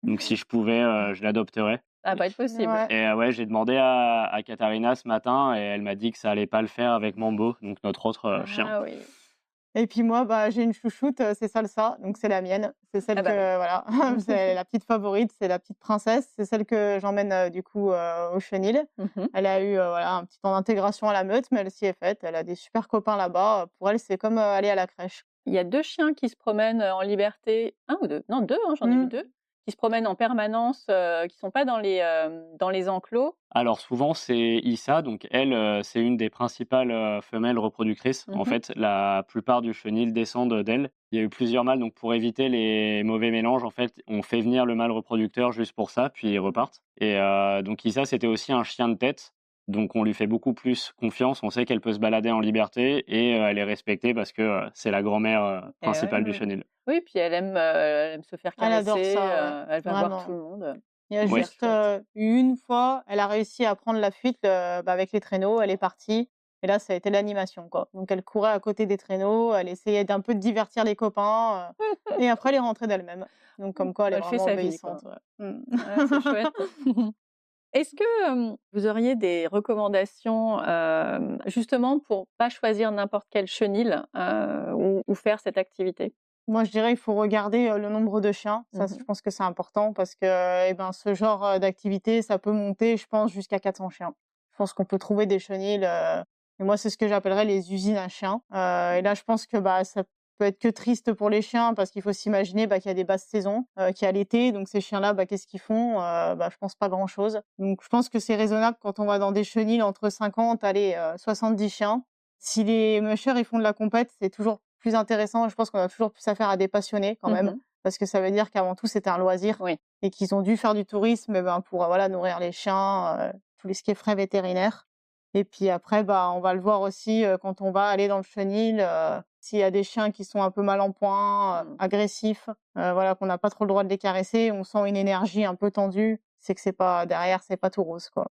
Donc si je pouvais, je l'adopterais Ça va pas être possible. Ouais. et ouais, j'ai demandé à Katharina ce matin et elle m'a dit que ça allait pas le faire avec Mambo, donc notre autre, chien. Ah oui. Et puis moi, bah, j'ai une chouchoute, c'est Salsa, donc c'est la mienne. C'est celle Ah bah oui. que voilà, c'est la petite favorite, c'est la petite princesse. C'est celle que j'emmène, du coup, au chenil. Mmh. Elle a eu, voilà, un petit temps d'intégration à la meute, mais elle s'y est faite. Elle a des super copains là-bas. Pour elle, c'est comme, aller à la crèche. Il y a 2 chiens qui se promènent, en liberté, un ou 2, non 2, hein, j'en ai vu Mmh. 2, qui se promènent en permanence, qui sont pas dans les enclos. Alors souvent, c'est Issa, donc elle, c'est une des principales, femelles reproductrices. En Mmh. fait, la plupart du chenil descendent d'elle. Il y a eu plusieurs mâles, donc pour éviter les mauvais mélanges, en fait, on fait venir le mâle reproducteur juste pour ça, puis ils repartent. Et donc Issa, c'était aussi un chien de tête, donc on lui fait beaucoup plus confiance. On sait qu'elle peut se balader en liberté et elle est respectée parce que, c'est la grand-mère, Et ouais, principale du ouais. chenil. Oui, puis elle aime se faire Elle adore caresser, ça, ouais, elle va voir tout vraiment. le monde, Il y a Oui. hyper juste, chouette. une fois, elle a réussi à prendre la fuite, bah, avec les traîneaux, elle est partie et là, ça a été l'animation, quoi. Donc elle courait à côté des traîneaux, elle essayait d'un peu de divertir les copains, et après elle est rentrée d'elle-même. Donc comme quoi, elle Bah, est elle fait vraiment sa vie, quoi. obéissante, ouais. Mmh. Ah, c'est chouette. Est-ce que, vous auriez des recommandations, justement pour pas choisir n'importe quel chenil, ou faire cette activité? Moi, je dirais, il faut regarder, le nombre de chiens. Ça, Mmh. je pense que c'est important parce que, eh ben, ce genre, d'activité, ça peut monter, je pense, jusqu'à 400 chiens. Je pense qu'on peut trouver des chenils, et moi, c'est ce que j'appellerais les usines à chiens. Et là, je pense que, bah, ça peut être que triste pour les chiens parce qu'il faut s'imaginer, bah, qu'il y a des basses saisons, qu'il y a l'été. Donc ces chiens-là, bah, qu'est-ce qu'ils font? Bah, je pense pas grand-chose. Donc je pense que c'est raisonnable quand on va dans des chenils entre 50, allez, 70 chiens. Si les mushers, ils font de la compète, c'est toujours plus intéressant. Je pense qu'on a toujours plus affaire à des passionnés quand même, Mmh. parce que ça veut dire qu'avant tout, c'était un loisir Oui. et qu'ils ont dû faire du tourisme, eh ben, pour, voilà, nourrir les chiens, tous les ce qui est frais vétérinaires. Et puis après, bah, on va le voir aussi, quand on va aller dans le chenil, s'il y a des chiens qui sont un peu mal en point, Mmh. agressifs, voilà, qu'on n'a pas trop le droit de les caresser, on sent une énergie un peu tendue, c'est que c'est pas derrière, c'est pas tout rose, quoi.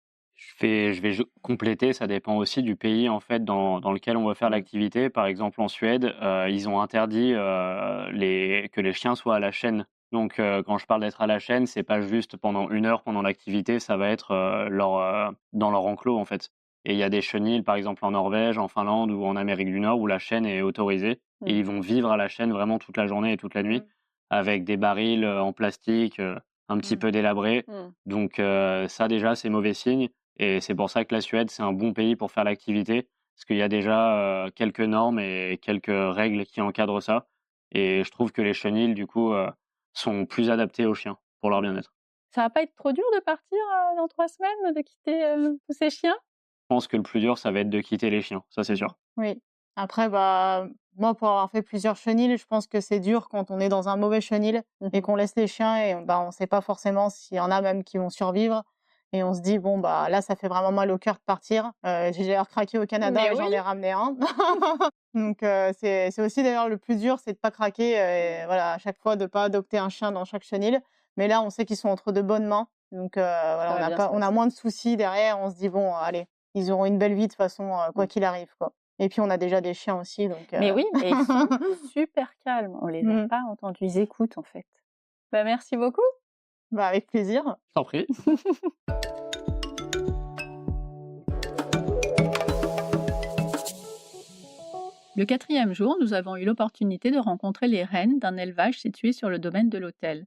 Je vais compléter, ça dépend aussi du pays, en fait, dans lequel on va faire Mmh. l'activité. Par exemple, en Suède, ils ont interdit, que les chiens soient à la chaîne. Donc quand je parle d'être à la chaîne, c'est pas juste pendant 1 heure pendant l'activité, ça va être, dans leur enclos, en fait. Et il y a des chenils, par exemple, en Norvège, en Finlande ou en Amérique du Nord, où la chaîne est autorisée et Mmh. ils vont vivre à la chaîne vraiment toute la journée et toute la nuit Mmh. avec des barils, en plastique, un petit Mmh. peu délabrés. Mmh. Donc ça déjà, c'est mauvais signe. Et c'est pour ça que la Suède, c'est un bon pays pour faire l'activité, parce qu'il y a déjà, quelques normes et quelques règles qui encadrent ça. Et je trouve que les chenils, du coup, sont plus adaptés aux chiens, pour leur bien-être. Ça va pas être trop dur de partir, dans 3 semaines, de quitter, tous ces chiens? Je pense que le plus dur, ça va être de quitter les chiens, ça c'est sûr. Oui. Après, bah, moi, pour avoir fait plusieurs chenils, je pense que c'est dur quand on est dans un mauvais chenil et Mmh. qu'on laisse les chiens et bah, on sait pas forcément s'il y en a même qui vont survivre. Et on se dit, bon, bah, là, ça fait vraiment mal au cœur de partir. J'ai d'ailleurs craqué au Canada Mais et oui! j'en ai ramené un. Donc, c'est aussi d'ailleurs le plus dur, c'est de pas craquer et voilà, à chaque fois de pas adopter un chien dans chaque chenil. Mais là, on sait qu'ils sont entre de bonnes mains. Donc, voilà, Ça va bien se on a passer. moins de soucis derrière. On se dit, bon, allez, ils auront une belle vie de toute façon, quoi Mmh. qu'il arrive, quoi. Et puis on a déjà des chiens aussi, donc Mais oui, et ils sont super calmes, on les a mmh. pas entendus, ils écoutent, en fait. Bah, merci beaucoup. Bah, avec plaisir. Je t'en prie. Le 4e jour, nous avons eu l'opportunité de rencontrer les reines d'un élevage situé sur le domaine de l'hôtel.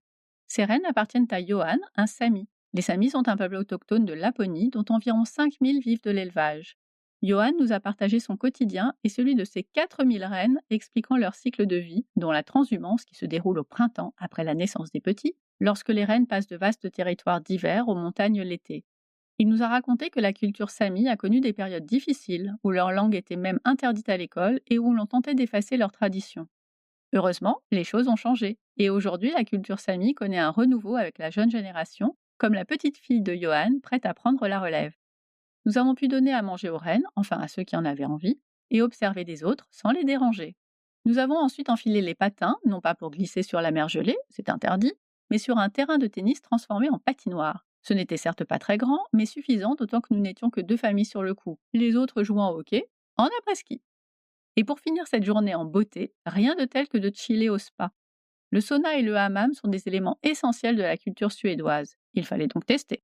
Ces reines appartiennent à Johan, un Sami. Les Samis sont un peuple autochtone de Laponie dont environ 5000 vivent de l'élevage. Johan nous a partagé son quotidien et celui de ses 4000 reines, expliquant leur cycle de vie, dont la transhumance qui se déroule au printemps après la naissance des petits, lorsque les reines passent de vastes territoires d'hiver aux montagnes l'été. Il nous a raconté que la culture Sami a connu des périodes difficiles, où leur langue était même interdite à l'école et où l'on tentait d'effacer leurs traditions. Heureusement, les choses ont changé, et aujourd'hui la culture Sami connaît un renouveau avec la jeune génération, comme la petite fille de Johan prête à prendre la relève. Nous avons pu donner à manger aux reines, enfin à ceux qui en avaient envie, et observer des autres sans les déranger. Nous avons ensuite enfilé les patins, non pas pour glisser sur la mer gelée, c'est interdit, mais sur un terrain de tennis transformé en patinoire. Ce n'était certes pas très grand, mais suffisant, d'autant que nous n'étions que 2 familles sur le coup, les autres jouant au hockey, en après-ski. Et pour finir cette journée en beauté, rien de tel que de chiller au spa. Le sauna et le hammam sont des éléments essentiels de la culture suédoise. Il fallait donc tester.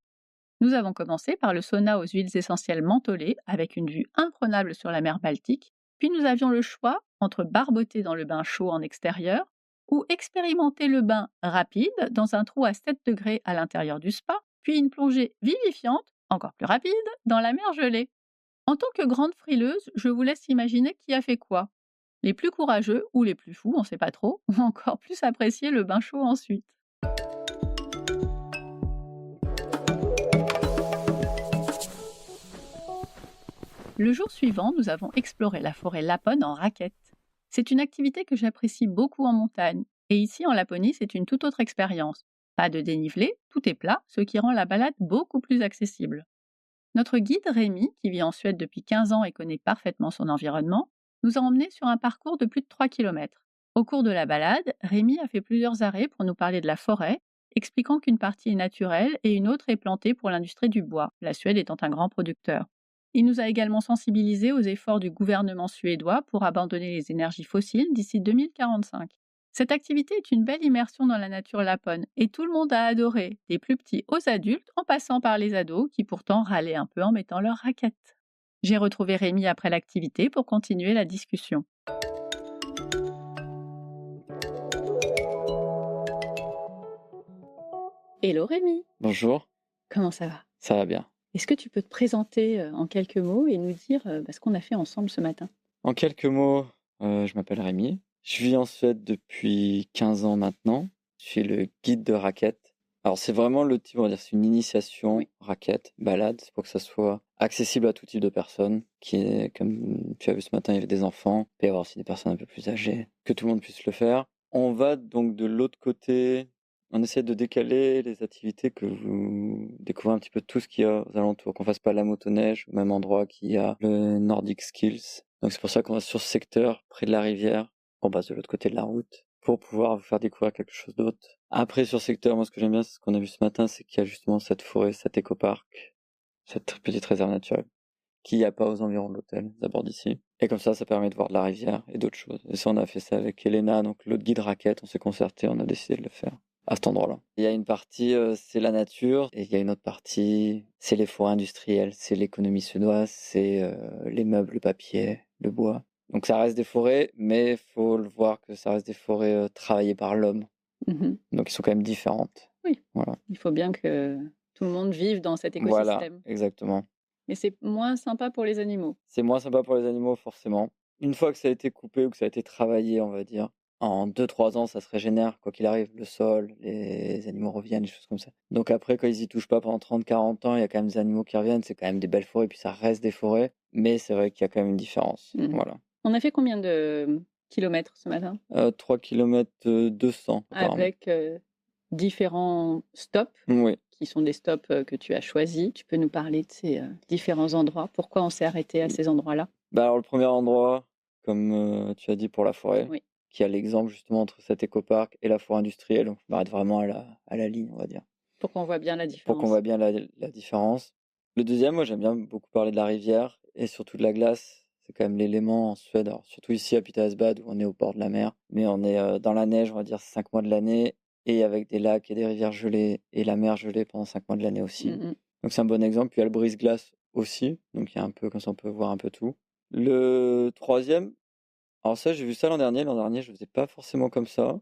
Nous avons commencé par le sauna aux huiles essentielles mentholées, avec une vue imprenable sur la mer Baltique, Puis nous avions le choix entre barboter dans le bain chaud en extérieur ou expérimenter le bain rapide dans un trou à 7 degrés à l'intérieur du spa, puis une plongée vivifiante, encore plus rapide, dans la mer gelée. En tant que grande frileuse, je vous laisse imaginer qui a fait quoi. Les plus courageux ou les plus fous, on ne sait pas trop, ont encore plus apprécié le bain chaud ensuite. Le jour suivant, nous avons exploré la forêt Lapone en raquette. C'est une activité que j'apprécie beaucoup en montagne. Et ici, en Laponie, c'est une toute autre expérience. Pas de dénivelé, tout est plat, ce qui rend la balade beaucoup plus accessible. Notre guide Rémi, qui vit en Suède depuis 15 ans et connaît parfaitement son environnement, nous a emmenés sur un parcours de plus de 3 km. Au cours de la balade, Rémi a fait plusieurs arrêts pour nous parler de la forêt, expliquant qu'une partie est naturelle et une autre est plantée pour l'industrie du bois, la Suède étant un grand producteur. Il nous a également sensibilisés aux efforts du gouvernement suédois pour abandonner les énergies fossiles d'ici 2045. Cette activité est une belle immersion dans la nature lapone et tout le monde a adoré, des plus petits aux adultes en passant par les ados qui pourtant râlaient un peu en mettant leurs raquettes. J'ai retrouvé Rémi après l'activité pour continuer la discussion. Hello Rémi, Bonjour, comment ça va? ça va bien. Est-ce que tu peux te présenter en quelques mots et nous dire ce qu'on a fait ensemble ce matin? En quelques mots, je m'appelle Rémi. Je vis en Suède depuis 15 ans maintenant. Je suis le guide de raquette. Alors c'est vraiment le type, on va dire, c'est une initiation Oui. raquette, balade, c'est pour que ça soit accessible à tout type de personnes. Comme tu as vu ce matin, il y avait des enfants, il peut y avoir aussi des personnes un peu plus âgées, que tout le monde puisse le faire. On va donc de l'autre côté. On essaie de décaler les activités, que vous découvrez un petit peu tout ce qu'il y a aux alentours, qu'on fasse pas la motoneige au même endroit qu'il y a le Nordic Skills. Donc c'est pour ça qu'on va sur ce secteur, près de la rivière, on passe de l'autre côté de la route, pour pouvoir vous faire découvrir quelque chose d'autre. Après sur ce secteur, moi ce que j'aime bien, c'est ce qu'on a vu ce matin, c'est qu'il y a justement cette forêt, cet écoparc, cette petite réserve naturelle, qu'il n'y a pas aux environs de l'hôtel, d'abord d'ici. Et comme ça permet de voir de la rivière et d'autres choses. Et ça, on a fait ça avec Elena, donc l'autre guide raquette, on s'est concerté, on a décidé de le faire à cet endroit-là. Il y a une partie, c'est la nature, et il y a une autre partie, c'est les forêts industrielles, c'est l'économie suédoise, c'est les meubles, le papier, le bois. Donc ça reste des forêts, mais il faut le voir que ça reste des forêts travaillées par l'homme. Mhm. Donc ils sont quand même différentes. Oui, Voilà. il faut bien que tout le monde vive dans cet Voilà, écosystème. exactement. Mais c'est moins sympa pour les animaux. C'est moins sympa pour les animaux, forcément. Une fois que ça a été coupé ou que ça a été travaillé, on va dire, en 2-3 ans, ça se régénère, quoi qu'il arrive, le sol, les animaux reviennent, des choses comme ça. Donc après, quand ils y touchent pas pendant 30-40 ans, il y a quand même des animaux qui reviennent, c'est quand même des belles forêts, puis ça reste des forêts, mais c'est vrai qu'il y a quand même une différence. Mhm. Voilà. On a fait combien de kilomètres ce matin? 3 km 200, apparemment. Avec différents stops, Oui. qui sont des stops que tu as choisis. Tu peux nous parler de ces différents endroits? Pourquoi on s'est arrêté à ces endroits-là? Bah alors le premier endroit, comme tu as dit, pour la forêt, Oui. qui a l'exemple justement entre cet écoparc et la forêt industrielle, donc je m'arrête vraiment à la ligne, on va dire. Pour qu'on voit bien la Pour différence. qu'on voit bien la différence. Le deuxième, moi j'aime bien beaucoup parler de la rivière et surtout de la glace. C'est quand même l'élément en Suède, alors surtout ici à Pitahasbad où on est au bord de la mer, mais on est dans la neige, on va dire 5 mois de l'année, et avec des lacs et des rivières gelées et la mer gelée pendant 5 mois de l'année aussi. Mhm. Donc c'est un bon exemple. Puis il y a le brise-glace aussi, donc il y a un peu, comme ça on peut voir un peu tout. Le troisième, alors ça j'ai vu ça l'an dernier je faisais pas forcément comme ça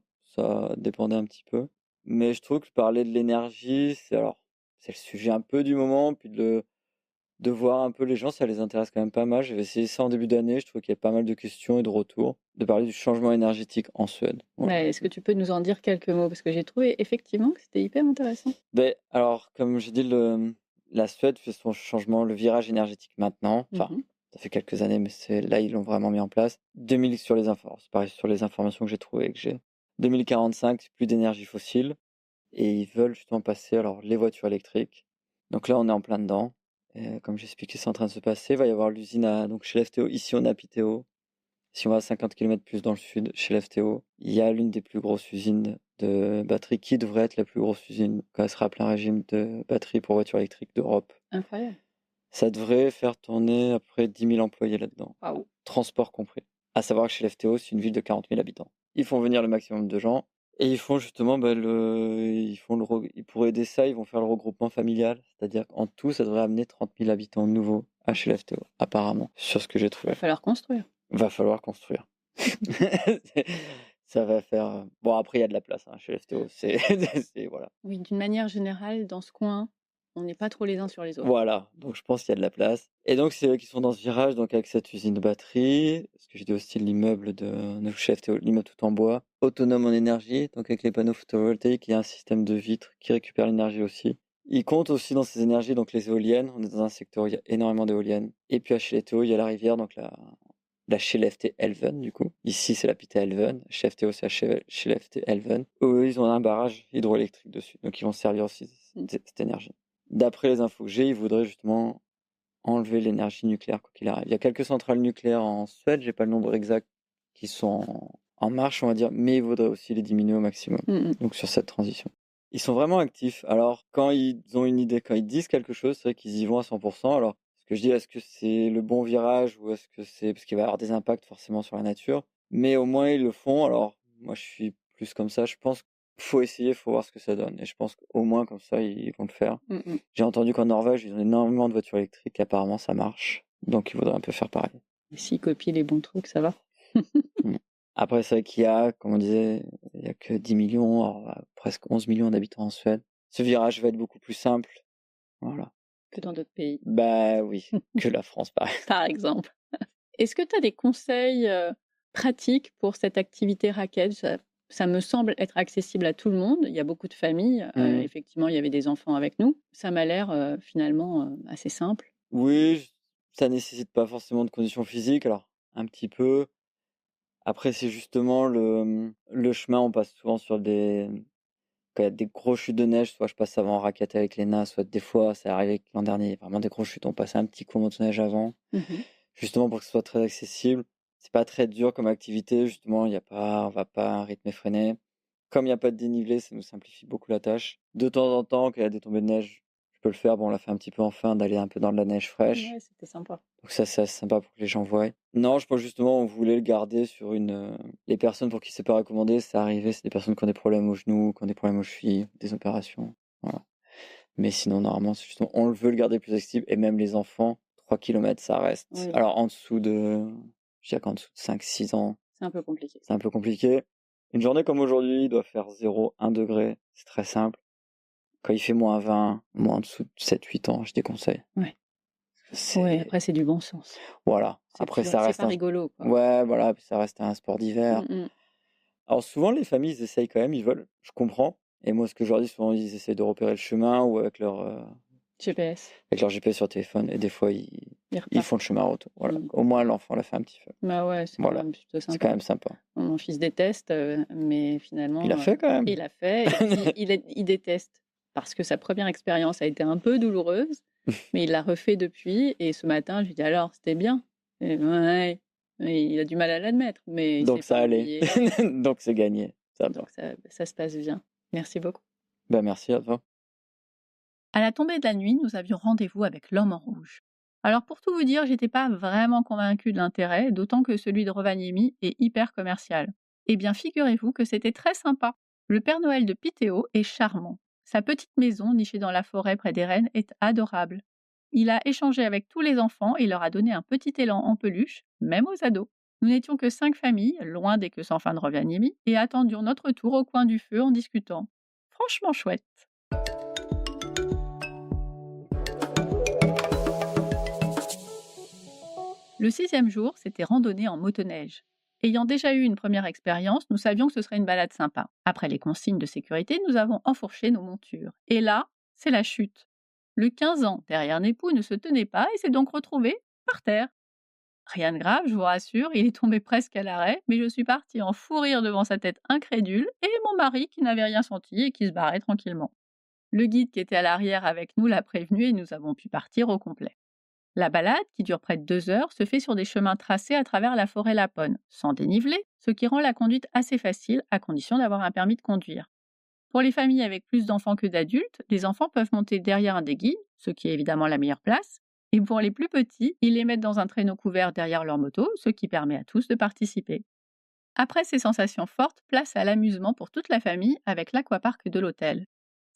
dépendait un petit peu. Mais je trouve que parler de l'énergie, c'est le sujet un peu du moment, puis de voir un peu les gens, ça les intéresse quand même pas mal. J'avais essayé ça en début d'année, je trouve qu'il y a pas mal de questions et de retours, de parler du changement énergétique en Suède. Voilà. Ouais, est-ce que tu peux nous en dire quelques mots? Parce que j'ai trouvé effectivement que c'était hyper intéressant. Alors, comme j'ai dit, la Suède fait son changement, le virage énergétique maintenant. Enfin, Mhm. ça fait quelques années, mais là, ils l'ont vraiment mis en place. 2000 sur les informations, c'est pareil sur les informations que j'ai trouvées, 2045, c'est plus d'énergie fossile. Et ils veulent justement passer, alors, les voitures électriques. Donc là, on est en plein dedans. Et comme j'expliquais, c'est en train de se passer. Il va y avoir l'usine donc chez l'FTO. Ici, on est à Piteå. Si on va à 50 km plus dans le sud, chez l'FTO, il y a l'une des plus grosses usines de batteries qui devrait être la plus grosse usine quand elle sera à plein régime de batteries pour voitures électriques d'Europe. Incroyable. Ça devrait faire tourner à peu près 10 000 employés là-dedans, Waouh. transport compris. À savoir que chez l'FTO, c'est une ville de 40 000 habitants. Ils font venir le maximum de gens et ils font justement, pour aider ça, ils vont faire le regroupement familial. C'est-à-dire qu'en tout, ça devrait amener 30 000 habitants nouveaux à chez l'FTO, apparemment, sur ce que j'ai Il trouvé. va falloir construire. Va falloir construire. Ça va faire. Bon, après, il y a de la place chez l'FTO. Voilà. Oui, d'une manière générale, dans ce coin, on n'est pas trop les uns sur les autres. Voilà, donc je pense qu'il y a de la place. Et donc, c'est eux qui sont dans ce virage, donc avec cette usine de batterie, parce que j'ai dit aussi l'immeuble de chez FTO, l'immeuble tout en bois, autonome en énergie, donc avec les panneaux photovoltaïques, il y a un système de vitres qui récupère l'énergie aussi. Ils comptent aussi dans ces énergies, donc les éoliennes. On est dans un secteur où il y a énormément d'éoliennes. Et puis à chez FTO, il y a la rivière, donc la Skellefte Elven, du coup. Ici, c'est la Pite Elven. Chez FTO, c'est la Skellefte Elven. Eux, ils ont un barrage hydroélectrique dessus, donc ils vont servir aussi cette énergie. D'après les infos que j'ai, ils voudraient justement enlever l'énergie nucléaire, quoi qu'il arrive. Il y a quelques centrales nucléaires en Suède, j'ai pas le nombre exact, qui sont en marche, on va dire, mais ils voudraient aussi les diminuer au maximum. Donc sur cette transition. Ils sont vraiment actifs. Alors, quand ils ont une idée, quand ils disent quelque chose, c'est vrai qu'ils y vont à 100%. Alors, ce que je dis, est-ce que c'est le bon virage ou est-ce que c'est parce qu'il va y avoir des impacts forcément sur la nature? Mais au moins, ils le font. Alors, moi, je suis plus comme ça. Je pense qu'il faut essayer, il faut voir ce que ça donne. Et je pense qu'au moins, comme ça, ils vont le faire. J'ai entendu qu'en Norvège, ils ont énormément de voitures électriques. Apparemment, ça marche. Donc, ils voudraient un peu faire pareil. Et s'ils copient les bons trucs, ça va. Après, c'est vrai qu'il y a, comme on disait, il n'y a que 10 millions, alors, presque 11 millions d'habitants en Suède. Ce virage va être beaucoup plus simple. Voilà. Que dans d'autres pays. Bah oui, que la France, pareil. Par exemple. Est-ce que tu as des conseils pratiques pour cette activité raquette? Ça me semble être accessible à tout le monde. Il y a beaucoup de familles. Effectivement, il y avait des enfants avec nous. Ça m'a l'air finalement assez simple. Oui, ça nécessite pas forcément de conditions physiques, alors un petit peu. Après, c'est justement le chemin, on passe souvent sur quand il y a des grosses chutes de neige, soit je passe avant en raquette avec Léna, soit des fois, ça arrivé l'an dernier, vraiment des grosses chutes, on passait un petit coup en motoneige avant, justement pour que ce soit très accessible. C'est pas très dur comme activité, justement, on va pas à un rythme effréné. Comme il n'y a pas de dénivelé, ça nous simplifie beaucoup la tâche. De temps en temps, quand il y a des tombées de neige, je peux le faire. Bon, on l'a fait un petit peu en fin, d'aller un peu dans de la neige fraîche. Ouais, c'était sympa. Donc ça, c'est assez sympa pour que les gens voient. Non, je pense justement, on voulait le garder sur les personnes pour qui c'est pas recommandé, c'est arrivé, c'est des personnes qui ont des problèmes aux genoux, qui ont des problèmes aux chevilles, des opérations. Voilà. Mais sinon, normalement, c'est justement, on veut le garder plus accessible. Et même les enfants, 3 km, ça reste. Oui. Alors, je dirais qu'en dessous de 5-6 ans, C'est un peu compliqué. c'est un peu compliqué. Une journée comme aujourd'hui, il doit faire 0, 1 degré. C'est très simple. Quand il fait moins 20, moins en dessous de 7-8 ans, je déconseille. Ouais. Ouais, après, c'est du bon sens. Voilà. Après, ça reste c'est pas rigolo, quoi. Ouais, voilà, puis ça reste un sport d'hiver. Alors souvent, les familles, ils essayent quand même, ils veulent, je comprends. Et moi, ce que je leur dis souvent, ils essayent de repérer le chemin ou avec leur GPS. avec leur GPS sur le téléphone. Et des fois, ils font le chemin retour. Voilà. Au moins, l'enfant l'a fait un petit peu. Bah ouais, c'est Voilà. quand même plutôt sympa. C'est quand même sympa. Mon fils déteste, mais finalement... Il a fait quand même. Il a fait. Et puis, il déteste parce que sa première expérience a été un peu douloureuse, mais il l'a refait depuis. Et ce matin, je lui dis alors, c'était bien. Et, ouais. Et il a du mal à l'admettre, mais Donc ça allait. Donc c'est gagné. Donc ça se passe bien. Merci beaucoup. Ben merci à toi. À la tombée de la nuit, nous avions rendez-vous avec l'homme en rouge. Alors pour tout vous dire, j'étais pas vraiment convaincue de l'intérêt, d'autant que celui de Rovaniemi est hyper commercial. Eh bien, figurez-vous que c'était très sympa. Le Père Noël de Piteo est charmant. Sa petite maison, nichée dans la forêt près des rennes, est adorable. Il a échangé avec tous les enfants et leur a donné un petit élan en peluche, même aux ados. Nous n'étions que 5 familles, loin des queues sans fin de Rovaniemi, et attendions notre tour au coin du feu en discutant. Franchement chouette. Le 6e jour, c'était randonnée en motoneige. Ayant déjà eu une première expérience, nous savions que ce serait une balade sympa. Après les consignes de sécurité, nous avons enfourché nos montures. Et là, c'est la chute. Le 15 ans derrière Nepou ne se tenait pas et s'est donc retrouvé par terre. Rien de grave, je vous rassure, il est tombé presque à l'arrêt, mais je suis partie en fou rire devant sa tête incrédule et mon mari qui n'avait rien senti et qui se barrait tranquillement. Le guide qui était à l'arrière avec nous l'a prévenu et nous avons pu partir au complet. La balade, qui dure près de 2 heures, se fait sur des chemins tracés à travers la forêt Lapone, sans dénivelé, ce qui rend la conduite assez facile à condition d'avoir un permis de conduire. Pour les familles avec plus d'enfants que d'adultes, les enfants peuvent monter derrière un des guides, ce qui est évidemment la meilleure place, et pour les plus petits, ils les mettent dans un traîneau couvert derrière leur moto, ce qui permet à tous de participer. Après ces sensations fortes, place à l'amusement pour toute la famille avec l'aquapark de l'hôtel.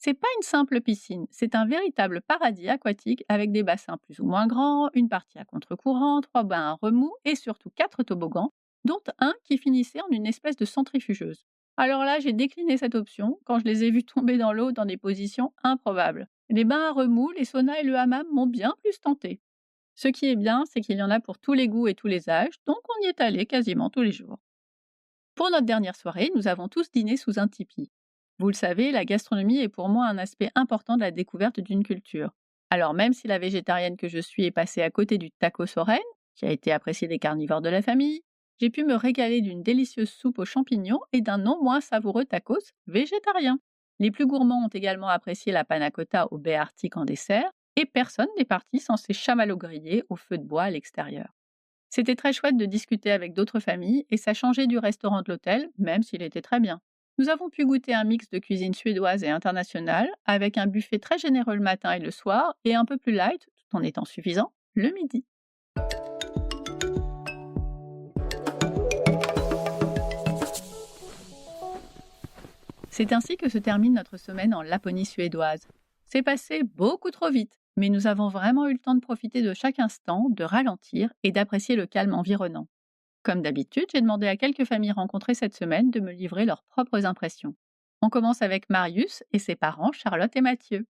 C'est pas une simple piscine, c'est un véritable paradis aquatique avec des bassins plus ou moins grands, une partie à contre-courant, 3 bains à remous et surtout 4 toboggans, dont un qui finissait en une espèce de centrifugeuse. Alors là, j'ai décliné cette option quand je les ai vus tomber dans l'eau dans des positions improbables. Les bains à remous, les saunas et le hammam m'ont bien plus tenté. Ce qui est bien, c'est qu'il y en a pour tous les goûts et tous les âges, donc on y est allé quasiment tous les jours. Pour notre dernière soirée, nous avons tous dîné sous un tipi. Vous le savez, la gastronomie est pour moi un aspect important de la découverte d'une culture. Alors même si la végétarienne que je suis est passée à côté du tacos au renne, qui a été apprécié des carnivores de la famille, j'ai pu me régaler d'une délicieuse soupe aux champignons et d'un non moins savoureux tacos végétarien. Les plus gourmands ont également apprécié la panna cotta au baies arctique en dessert, et personne n'est parti sans ses chamallows grillés au feu de bois à l'extérieur. C'était très chouette de discuter avec d'autres familles et ça changeait du restaurant de l'hôtel, même s'il était très bien. Nous avons pu goûter un mix de cuisine suédoise et internationale, avec un buffet très généreux le matin et le soir, et un peu plus light, tout en étant suffisant, le midi. C'est ainsi que se termine notre semaine en Laponie suédoise. C'est passé beaucoup trop vite, mais nous avons vraiment eu le temps de profiter de chaque instant, de ralentir et d'apprécier le calme environnant. Comme d'habitude, j'ai demandé à quelques familles rencontrées cette semaine de me livrer leurs propres impressions. On commence avec Marius et ses parents Charlotte et Mathieu.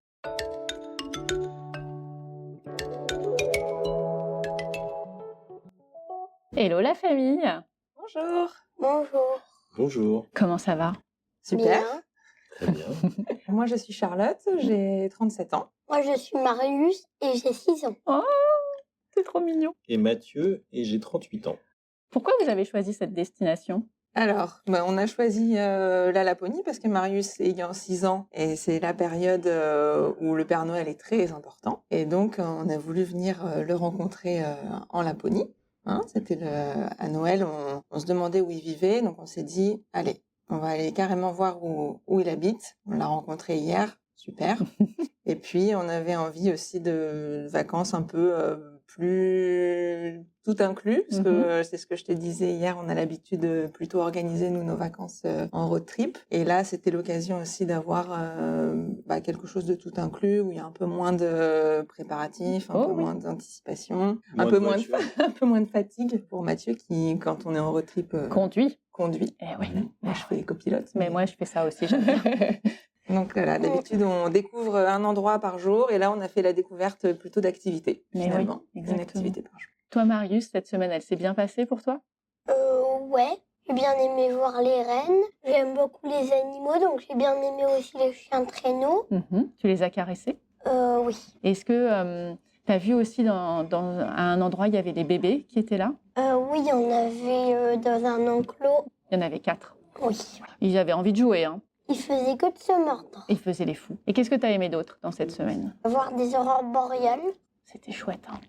Hello la famille! Bonjour. Bonjour. Bonjour. Comment ça va? Super. Bien. Très bien. Moi, je suis Charlotte, j'ai 37 ans. Moi, je suis Marius et j'ai 6 ans. Oh, c'est trop mignon! Et Mathieu, et j'ai 38 ans. Pourquoi vous avez choisi cette destination? Alors, on a choisi la Laponie parce que Marius ayant 6 ans et c'est la période où le Père Noël est très important. Et donc, on a voulu venir le rencontrer en Laponie. Hein, c'était à Noël, on se demandait où il vivait, donc on s'est dit, allez, on va aller carrément voir où il habite. On l'a rencontré hier, super. Et puis, on avait envie aussi de vacances un peu plus tout inclus, parce que c'est ce que je te disais hier, on a l'habitude de plutôt organiser, nous, nos vacances en road trip. Et là, c'était l'occasion aussi d'avoir quelque chose de tout inclus, où il y a un peu moins de préparatifs, un peu moins d'anticipation, un peu moins de fatigue pour Mathieu qui, quand on est en road trip... Conduit. Eh oui, moi, je fais les copilotes. Mais moi, je fais ça aussi, j'aime bien. Donc voilà, d'habitude, on découvre un endroit par jour et là, on a fait la découverte plutôt d'activités, finalement. Oui, une activité par jour. Toi, Marius, cette semaine, elle s'est bien passée pour toi? Ouais, j'ai bien aimé voir les rennes. J'aime beaucoup les animaux, donc j'ai bien aimé aussi les chiens de traîneau. Tu les as caressés? Oui. Est-ce que tu as vu aussi à un endroit, il y avait des bébés qui étaient là? Oui, il y en avait dans un enclos. Il y en avait 4. Oui. Ils avaient envie de jouer, hein? Ils faisaient que de se mordre. Ils faisaient les fous. Et qu'est-ce que tu as aimé d'autre dans cette semaine? Voir des aurores boréales. C'était chouette, hein?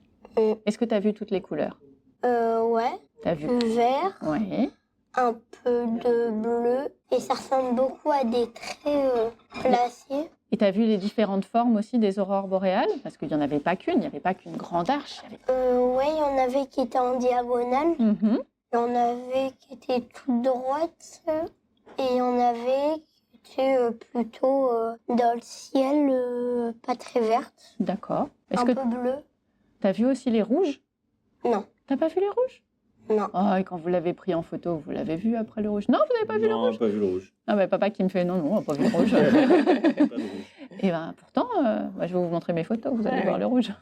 Est-ce que tu as vu toutes les couleurs? Ouais. T'as vu? Le vert. Ouais. Un peu de bleu. Et ça ressemble beaucoup à des traits glacés. Et tu as vu les différentes formes aussi des aurores boréales? Parce qu'il n'y en avait pas qu'une, il n'y avait pas qu'une grande arche. Ouais, il y en avait qui étaient en diagonale. Il y en avait qui étaient toutes droites. Et il y en avait qui étaient plutôt dans le ciel, pas très verte. D'accord. Un peu bleu. Tu as vu aussi les rouges? Non. T'as pas vu les rouges? Non. Oh, et quand vous l'avez pris en photo, vous l'avez vu après le rouge? Non, vous n'avez pas vu le rouge? Non, pas vu le rouge. Ah bah papa qui me fait non, on n'a pas vu le rouge. Pas de rouge. Et ben pourtant, je vais vous montrer mes photos, vous allez voir le rouge.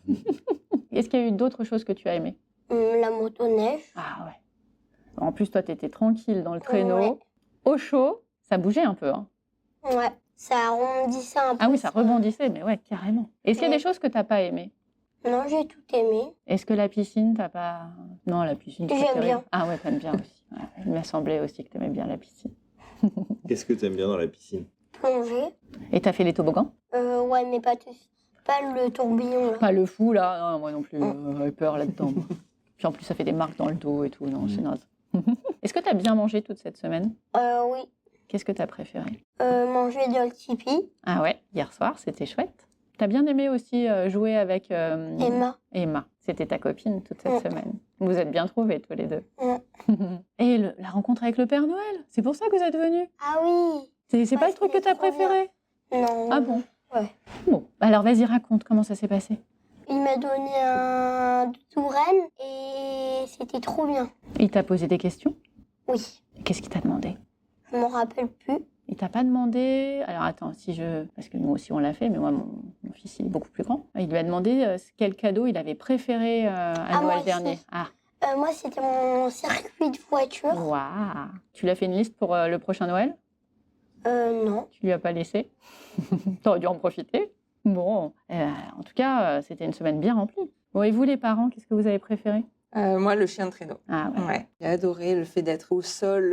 Est-ce qu'il y a eu d'autres choses que tu as aimées? La motoneige. Ah ouais. En plus, toi, tu étais tranquille dans le traîneau, Ouais. au chaud, ça bougeait un peu. Hein. Ouais, ça rebondissait un peu. Ah oui, ça rebondissait, mais ouais, carrément. Est-ce qu'il y a des choses que tu n'as pas aimées? Non, j'ai tout aimé. Est-ce que la piscine, t'as pas... Non, la piscine, c'est J'aime terrible. bien. Ah ouais, t'aimes bien aussi. Ouais, il m'a semblé aussi que t'aimais bien la piscine. Qu'est-ce que tu aimes bien dans la piscine? Plonger. Et t'as fait les toboggans? Ouais, mais pas le tourbillon, là. Pas le fou, là. Non, moi non plus, j'avais peur là-dedans. moi. Puis en plus, ça fait des marques dans le dos et tout. Non, c'est naze. Est-ce que t'as bien mangé toute cette semaine? Oui. Qu'est-ce que t'as préféré? Manger dans le tipi. Ah ouais, hier soir, c'était chouette. T'as bien aimé aussi jouer avec Emma. Emma. C'était ta copine toute cette semaine. Vous êtes bien trouvés tous les deux. Et la rencontre avec le Père Noël, c'est pour ça que vous êtes venus? Ah oui. C'est pas Ouais, le truc que c'était t'as trop bien. préféré? Non. Ah bon? Ouais. Bon, alors vas-y, raconte comment ça s'est passé. Il m'a donné un doudou reine et c'était trop bien. Il t'a posé des questions? Oui. Qu'est-ce qu'il t'a demandé? Je m'en rappelle plus. Il t'a pas demandé... Alors attends, parce que nous aussi on l'a fait, mais moi, mon fils, il est beaucoup plus grand. Il lui a demandé quel cadeau il avait préféré à moi Noël aussi. dernier. Ah, Moi, c'était mon circuit de voiture. waouh! Tu lui as fait une liste pour le prochain Noël? Non. Tu lui as pas laissé? T'aurais dû en profiter. Bon, en tout cas, c'était une semaine bien remplie. Bon, et vous les parents, qu'est-ce que vous avez préféré? Moi, le chien de traîneau. Ah ouais. Ouais. J'ai adoré le fait d'être au sol,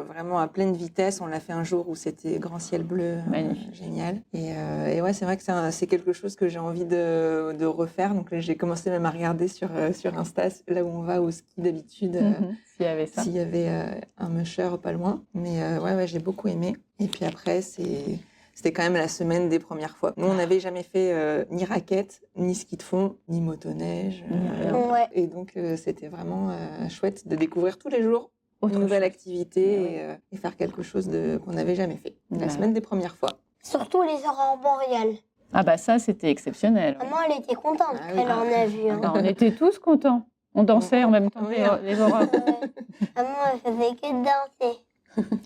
vraiment à pleine vitesse. On l'a fait un jour où c'était grand ciel bleu, Magnifique. génial. Et ouais, c'est vrai que c'est quelque chose que j'ai envie de refaire. Donc là, j'ai commencé même à regarder sur Insta, là où on va au ski d'habitude, S'il y avait ça. s'il y avait un musher pas loin. Mais ouais, j'ai beaucoup aimé. Et puis après, c'était quand même la semaine des premières fois. Nous, on n'avait jamais fait ni raquettes, ni ski de fond, ni motoneige. Ni rien. Ouais. Et donc, c'était vraiment chouette de découvrir tous les jours Autre une nouvelle chose. activité et faire quelque chose qu'on n'avait jamais fait. La Ouais. semaine des premières fois. Surtout les aurores boréales. Ah bah ça, c'était exceptionnel. Maman, elle était contente Ah oui. qu'elle en a vu. Ah Hein. bah, on était tous contents. On dansait en même temps Oui. les aurores. Maman, elle faisait que de danser.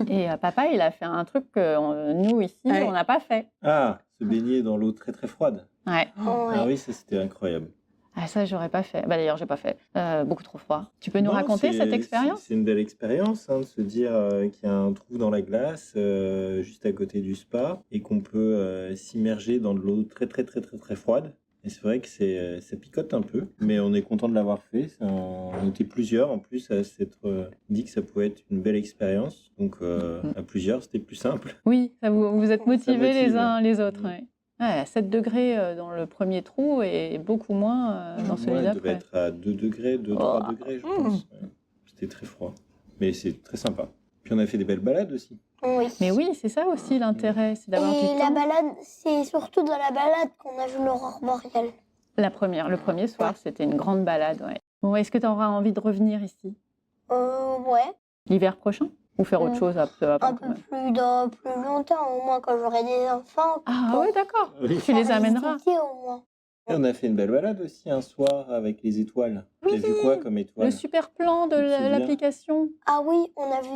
Et papa, il a fait un truc que nous, ici, Ouais. on n'a pas fait. Ah, se baigner dans l'eau très très froide. Ouais. Ah Ouais. oui, ça c'était incroyable. Ah, ça, j'aurais pas fait. Bah, d'ailleurs, j'ai pas fait. Beaucoup trop froid. Tu peux nous Non, raconter c'est- cette expérience? C'est une belle expérience hein, de se dire qu'il y a un trou dans la glace juste à côté du spa et qu'on peut s'immerger dans de l'eau très très très très très froide. Et c'est vrai que ça picote un peu, mais on est content de l'avoir fait. On était plusieurs en plus à s'être dit que ça pouvait être une belle expérience. Donc à plusieurs, c'était plus simple. Oui, ça vous êtes motivés les motive. uns les autres. Mhm. Ouais. Ouais, à 7 degrés dans le premier trou et beaucoup moins dans celui Ouais, il devait d'après. être à 2 degrés, 2-3 Oh. degrés, je pense. Ouais. C'était très froid. Mais c'est très sympa. Puis on a fait des belles balades aussi. Oui. Mais oui, c'est ça aussi l'intérêt, c'est d'avoir du Et la temps. balade, c'est surtout dans la balade qu'on a vu l'aurore boréale. Le premier soir, c'était une grande balade. Ouais. Bon, est-ce que tu auras envie de revenir ici Ouais. l'hiver prochain? Ou faire autre chose un peu avant Un quand peu même? plus longtemps, au moins quand j'aurai des enfants. Ah pour ouais, d'accord. Oui. Tu les faire amèneras. visiter au moins. Et on a fait une belle balade aussi un soir avec les étoiles. Oui, T'as vu quoi comme étoile? Le super plan de Tu te souviens l'application. Ah oui, on a vu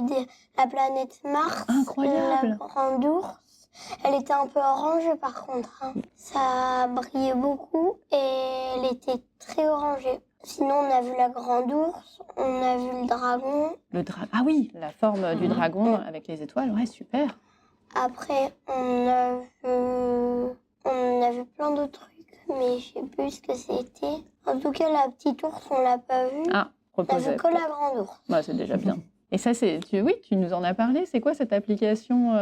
la planète Mars. Incroyable. La grande ours. Elle était un peu orangée par contre. Hein. Ça brillait beaucoup et elle était très orangée. Sinon, on a vu la grande ours, on a vu le dragon. Ah oui, la forme du dragon avec les étoiles. Ouais, super. Après, on a vu plein d'autres trucs, mais je sais plus ce que c'était. En tout cas, la petite ours, on l'a pas vue. Ah, on a proposé. vu que la grande ours. Bah, c'est déjà bien. Et ça, oui, tu nous en as parlé. C'est quoi cette application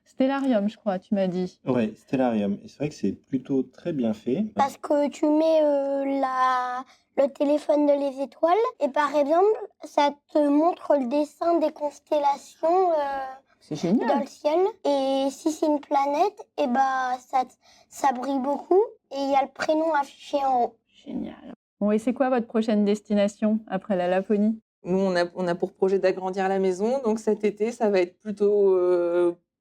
Stellarium, je crois, tu m'as dit. Ouais, Stellarium. Et c'est vrai que c'est plutôt très bien fait. Parce que tu mets le téléphone de les étoiles et par exemple, ça te montre le dessin des constellations C'est génial. dans le ciel. Et si c'est une planète, et bah, ça brille beaucoup et il y a le prénom affiché en haut. Génial. Bon, et c'est quoi votre prochaine destination après la Laponie? Nous, on a pour projet d'agrandir la maison. Donc cet été, ça va être plutôt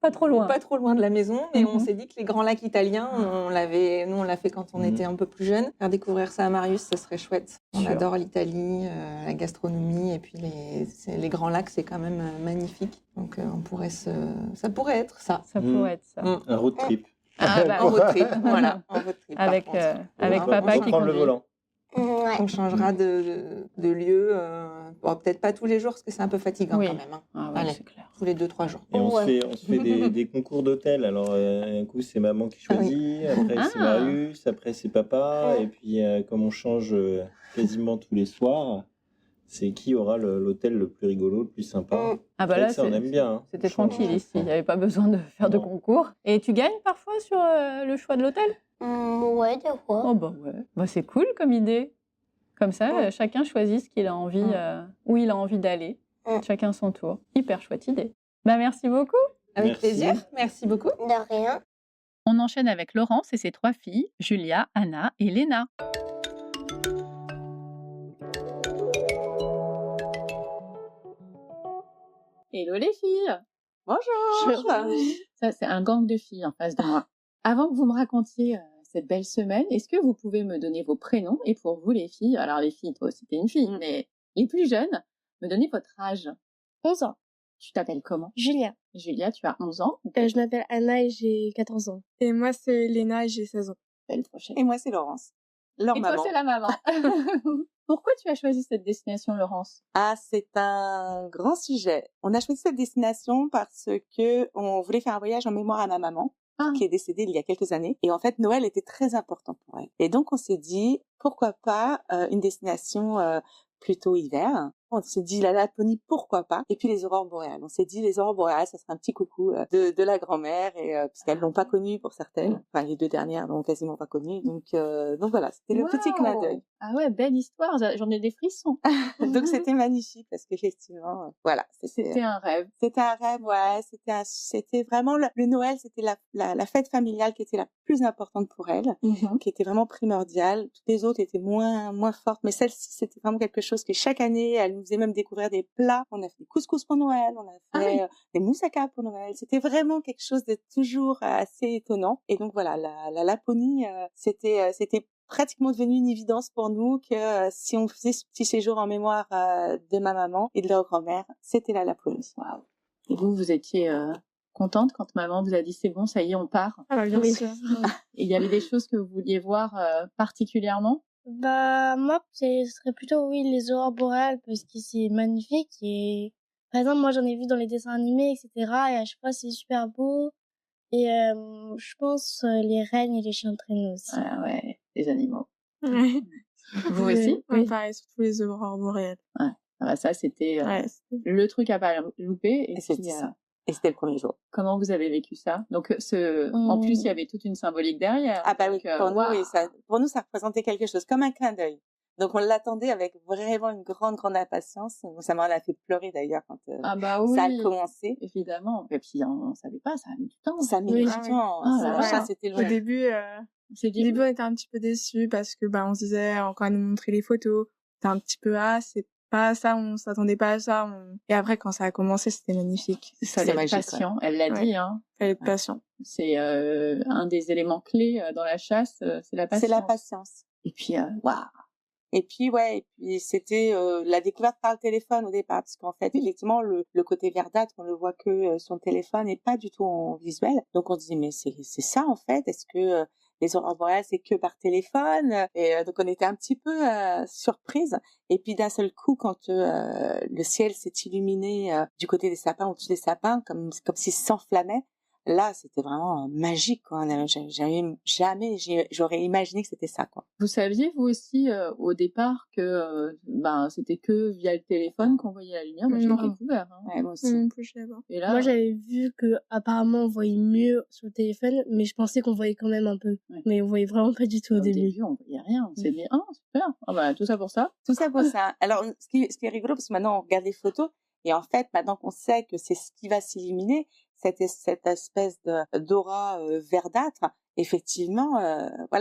Pas trop loin. pas trop loin de la maison. Mais on Mhm. s'est dit que les grands lacs italiens, on l'a fait quand on était un peu plus jeune. Faire découvrir ça à Marius, ça serait chouette. On Sûr. adore l'Italie, la gastronomie. Et puis les grands lacs, c'est quand même magnifique. Donc ça pourrait être ça. Ça pourrait être ça. Mm. Un road trip. Ah, bah, En road trip, voilà. En road trip, par avec contre. avec On papa va qui prendre le conduit. volant. Ouais. On changera de lieu. Bon, peut-être pas tous les jours, parce que c'est un peu fatigant Oui. quand même. Hein. Ah ouais, Allez. c'est clair. Tous les 2-3 jours. Et on Ouais. se fait des concours d'hôtel. Alors, un coup, c'est maman qui choisit, après, c'est Ah. Marius, après, c'est papa. Ouais. Et puis, comme on change quasiment tous les soirs, c'est qui aura l'hôtel le plus rigolo, le plus sympa. Mm. Ah C'est bah vrai là, que ça, on aime bien. Hein. c'était Franchement, tranquille on ici. Il change. n'y avait pas besoin de faire de Non. concours. Et tu gagnes parfois sur le choix de l'hôtel? Ouais, des fois. Oh bah ouais. Bah, c'est cool comme idée. Comme ça, Ouais. chacun choisit ce qu'il a envie, où il a envie d'aller. Mm. Chacun son tour. Hyper chouette idée. Bah merci beaucoup. Avec Merci. plaisir. Merci beaucoup. De rien. On enchaîne avec Laurence et ses 3 filles, Julia, Anna et Léna. Hello les filles! Bonjour. Ça, c'est un gang de filles en face de moi. Avant que vous me racontiez cette belle semaine, est-ce que vous pouvez me donner vos prénoms? Et pour vous, les filles, alors les filles, toi aussi, t'es une fille, mais les plus jeunes, me donnez votre âge. 11 ans. Tu t'appelles comment? Julia. Julia, tu as 11 ans. Je m'appelle Anna et j'ai 14 ans. Et moi, c'est Léna et j'ai 16 ans. Belle prochaine. Et moi, c'est Laurence. Leur Et maman. toi, c'est la maman. Pourquoi tu as choisi cette destination, Laurence? Ah, c'est un grand sujet. On a choisi cette destination parce que on voulait faire un voyage en mémoire à ma maman, qui est décédée il y a quelques années. Et en fait, Noël était très important pour elle. Et donc, on s'est dit, pourquoi pas une destination plutôt hiver. On s'est dit la Laponie, pourquoi pas. Et puis les aurores boréales. On s'est dit les aurores boréales, ça serait un petit coucou de la grand-mère, et puisqu'elles l'ont pas connue pour certaines. Enfin, les 2 dernières l'ont quasiment pas connue. Donc voilà, c'était le petit clin d'œil. Ah ouais, belle histoire. J'en ai des frissons. Donc c'était magnifique parce qu'effectivement, voilà. C'était un rêve. C'était un rêve, ouais. C'était vraiment le Noël, c'était la fête familiale qui était la plus importante pour elle, qui était vraiment primordiale. Toutes les autres étaient moins fortes, mais celle-ci, c'était vraiment quelque chose que chaque année, elle nous faisait même découvrir des plats. On a fait des couscous pour Noël, on a fait des moussaka pour Noël. C'était vraiment quelque chose de toujours assez étonnant. Et donc voilà, la Laponie, c'était pratiquement devenu une évidence pour nous que si on faisait ce petit séjour en mémoire de ma maman et de leur grand-mère, c'était la Laponie. Waouh. Et vous étiez contente quand maman vous a dit c'est bon, ça y est, on part? Ah bah, bien sûr. Et il y avait des choses que vous vouliez voir particulièrement? Bah, moi, ce serait plutôt, oui, les aurores boréales, parce que c'est magnifique. Et par exemple, moi, j'en ai vu dans les dessins animés, etc. Et à chaque fois, c'est super beau. Et je pense les rennes et les chiens de traîneau aussi. Ah ouais, les animaux. Ouais. Vous aussi? Oui, pareil, surtout les aurores boréales. Ouais. Ah bah ça, c'était le truc à pas louper. Et c'était le premier jour. Comment vous avez vécu ça? Donc, en plus, il y avait toute une symbolique derrière. Ah bah oui, pour nous, ça représentait quelque chose, comme un clin d'œil. Donc, on l'attendait avec vraiment une grande impatience. Ça m'en a fait pleurer d'ailleurs quand ça a commencé. Évidemment. Et puis, on savait pas, ça a mis du temps. Ça a mis du temps. C'était Au début, on était un petit peu déçus parce que, on se disait, quand elle nous montrait les photos, c'était un petit peu, c'est pas ça, on s'attendait pas à ça. Et après, quand ça a commencé, c'était magnifique. Ça, c'est magique. Patient. Ouais. Elle l'a dit, hein. Fallait être patient. C'est un des éléments clés dans la chasse, c'est la patience. C'est la patience. Et puis, waouh. Et puis c'était la découverte par le téléphone au départ, parce qu'en fait, effectivement, le côté verdâtre, on le voit que sur le téléphone et pas du tout en visuel. Donc on se dit mais c'est ça en fait. Est-ce que les aurores boréales c'est que par téléphone? Et donc on était un petit peu surprise. Et puis d'un seul coup, quand le ciel s'est illuminé du côté des sapins, au-dessus des sapins, comme s'il s'enflammait. Là, c'était vraiment magique, quoi. J'aurais imaginé que c'était ça, quoi. Vous saviez, vous aussi, au départ, que c'était que via le téléphone qu'on voyait la lumière? Moi, je l'ai découvert. Hein. Ouais, moi aussi. Et là, moi, j'avais vu que apparemment on voyait mieux sur le téléphone, mais je pensais qu'on voyait quand même un peu. Ouais. Mais on voyait vraiment pas du tout au début. On voyait rien. On s'est dit, super. Ah bah, tout ça pour ça. Tout ça pour ça. Alors, ce qui est rigolo, parce que maintenant, on regarde les photos, et en fait, maintenant qu'on sait que c'est ce qui va s'illuminer, cette espèce d'aura verdâtre, effectivement,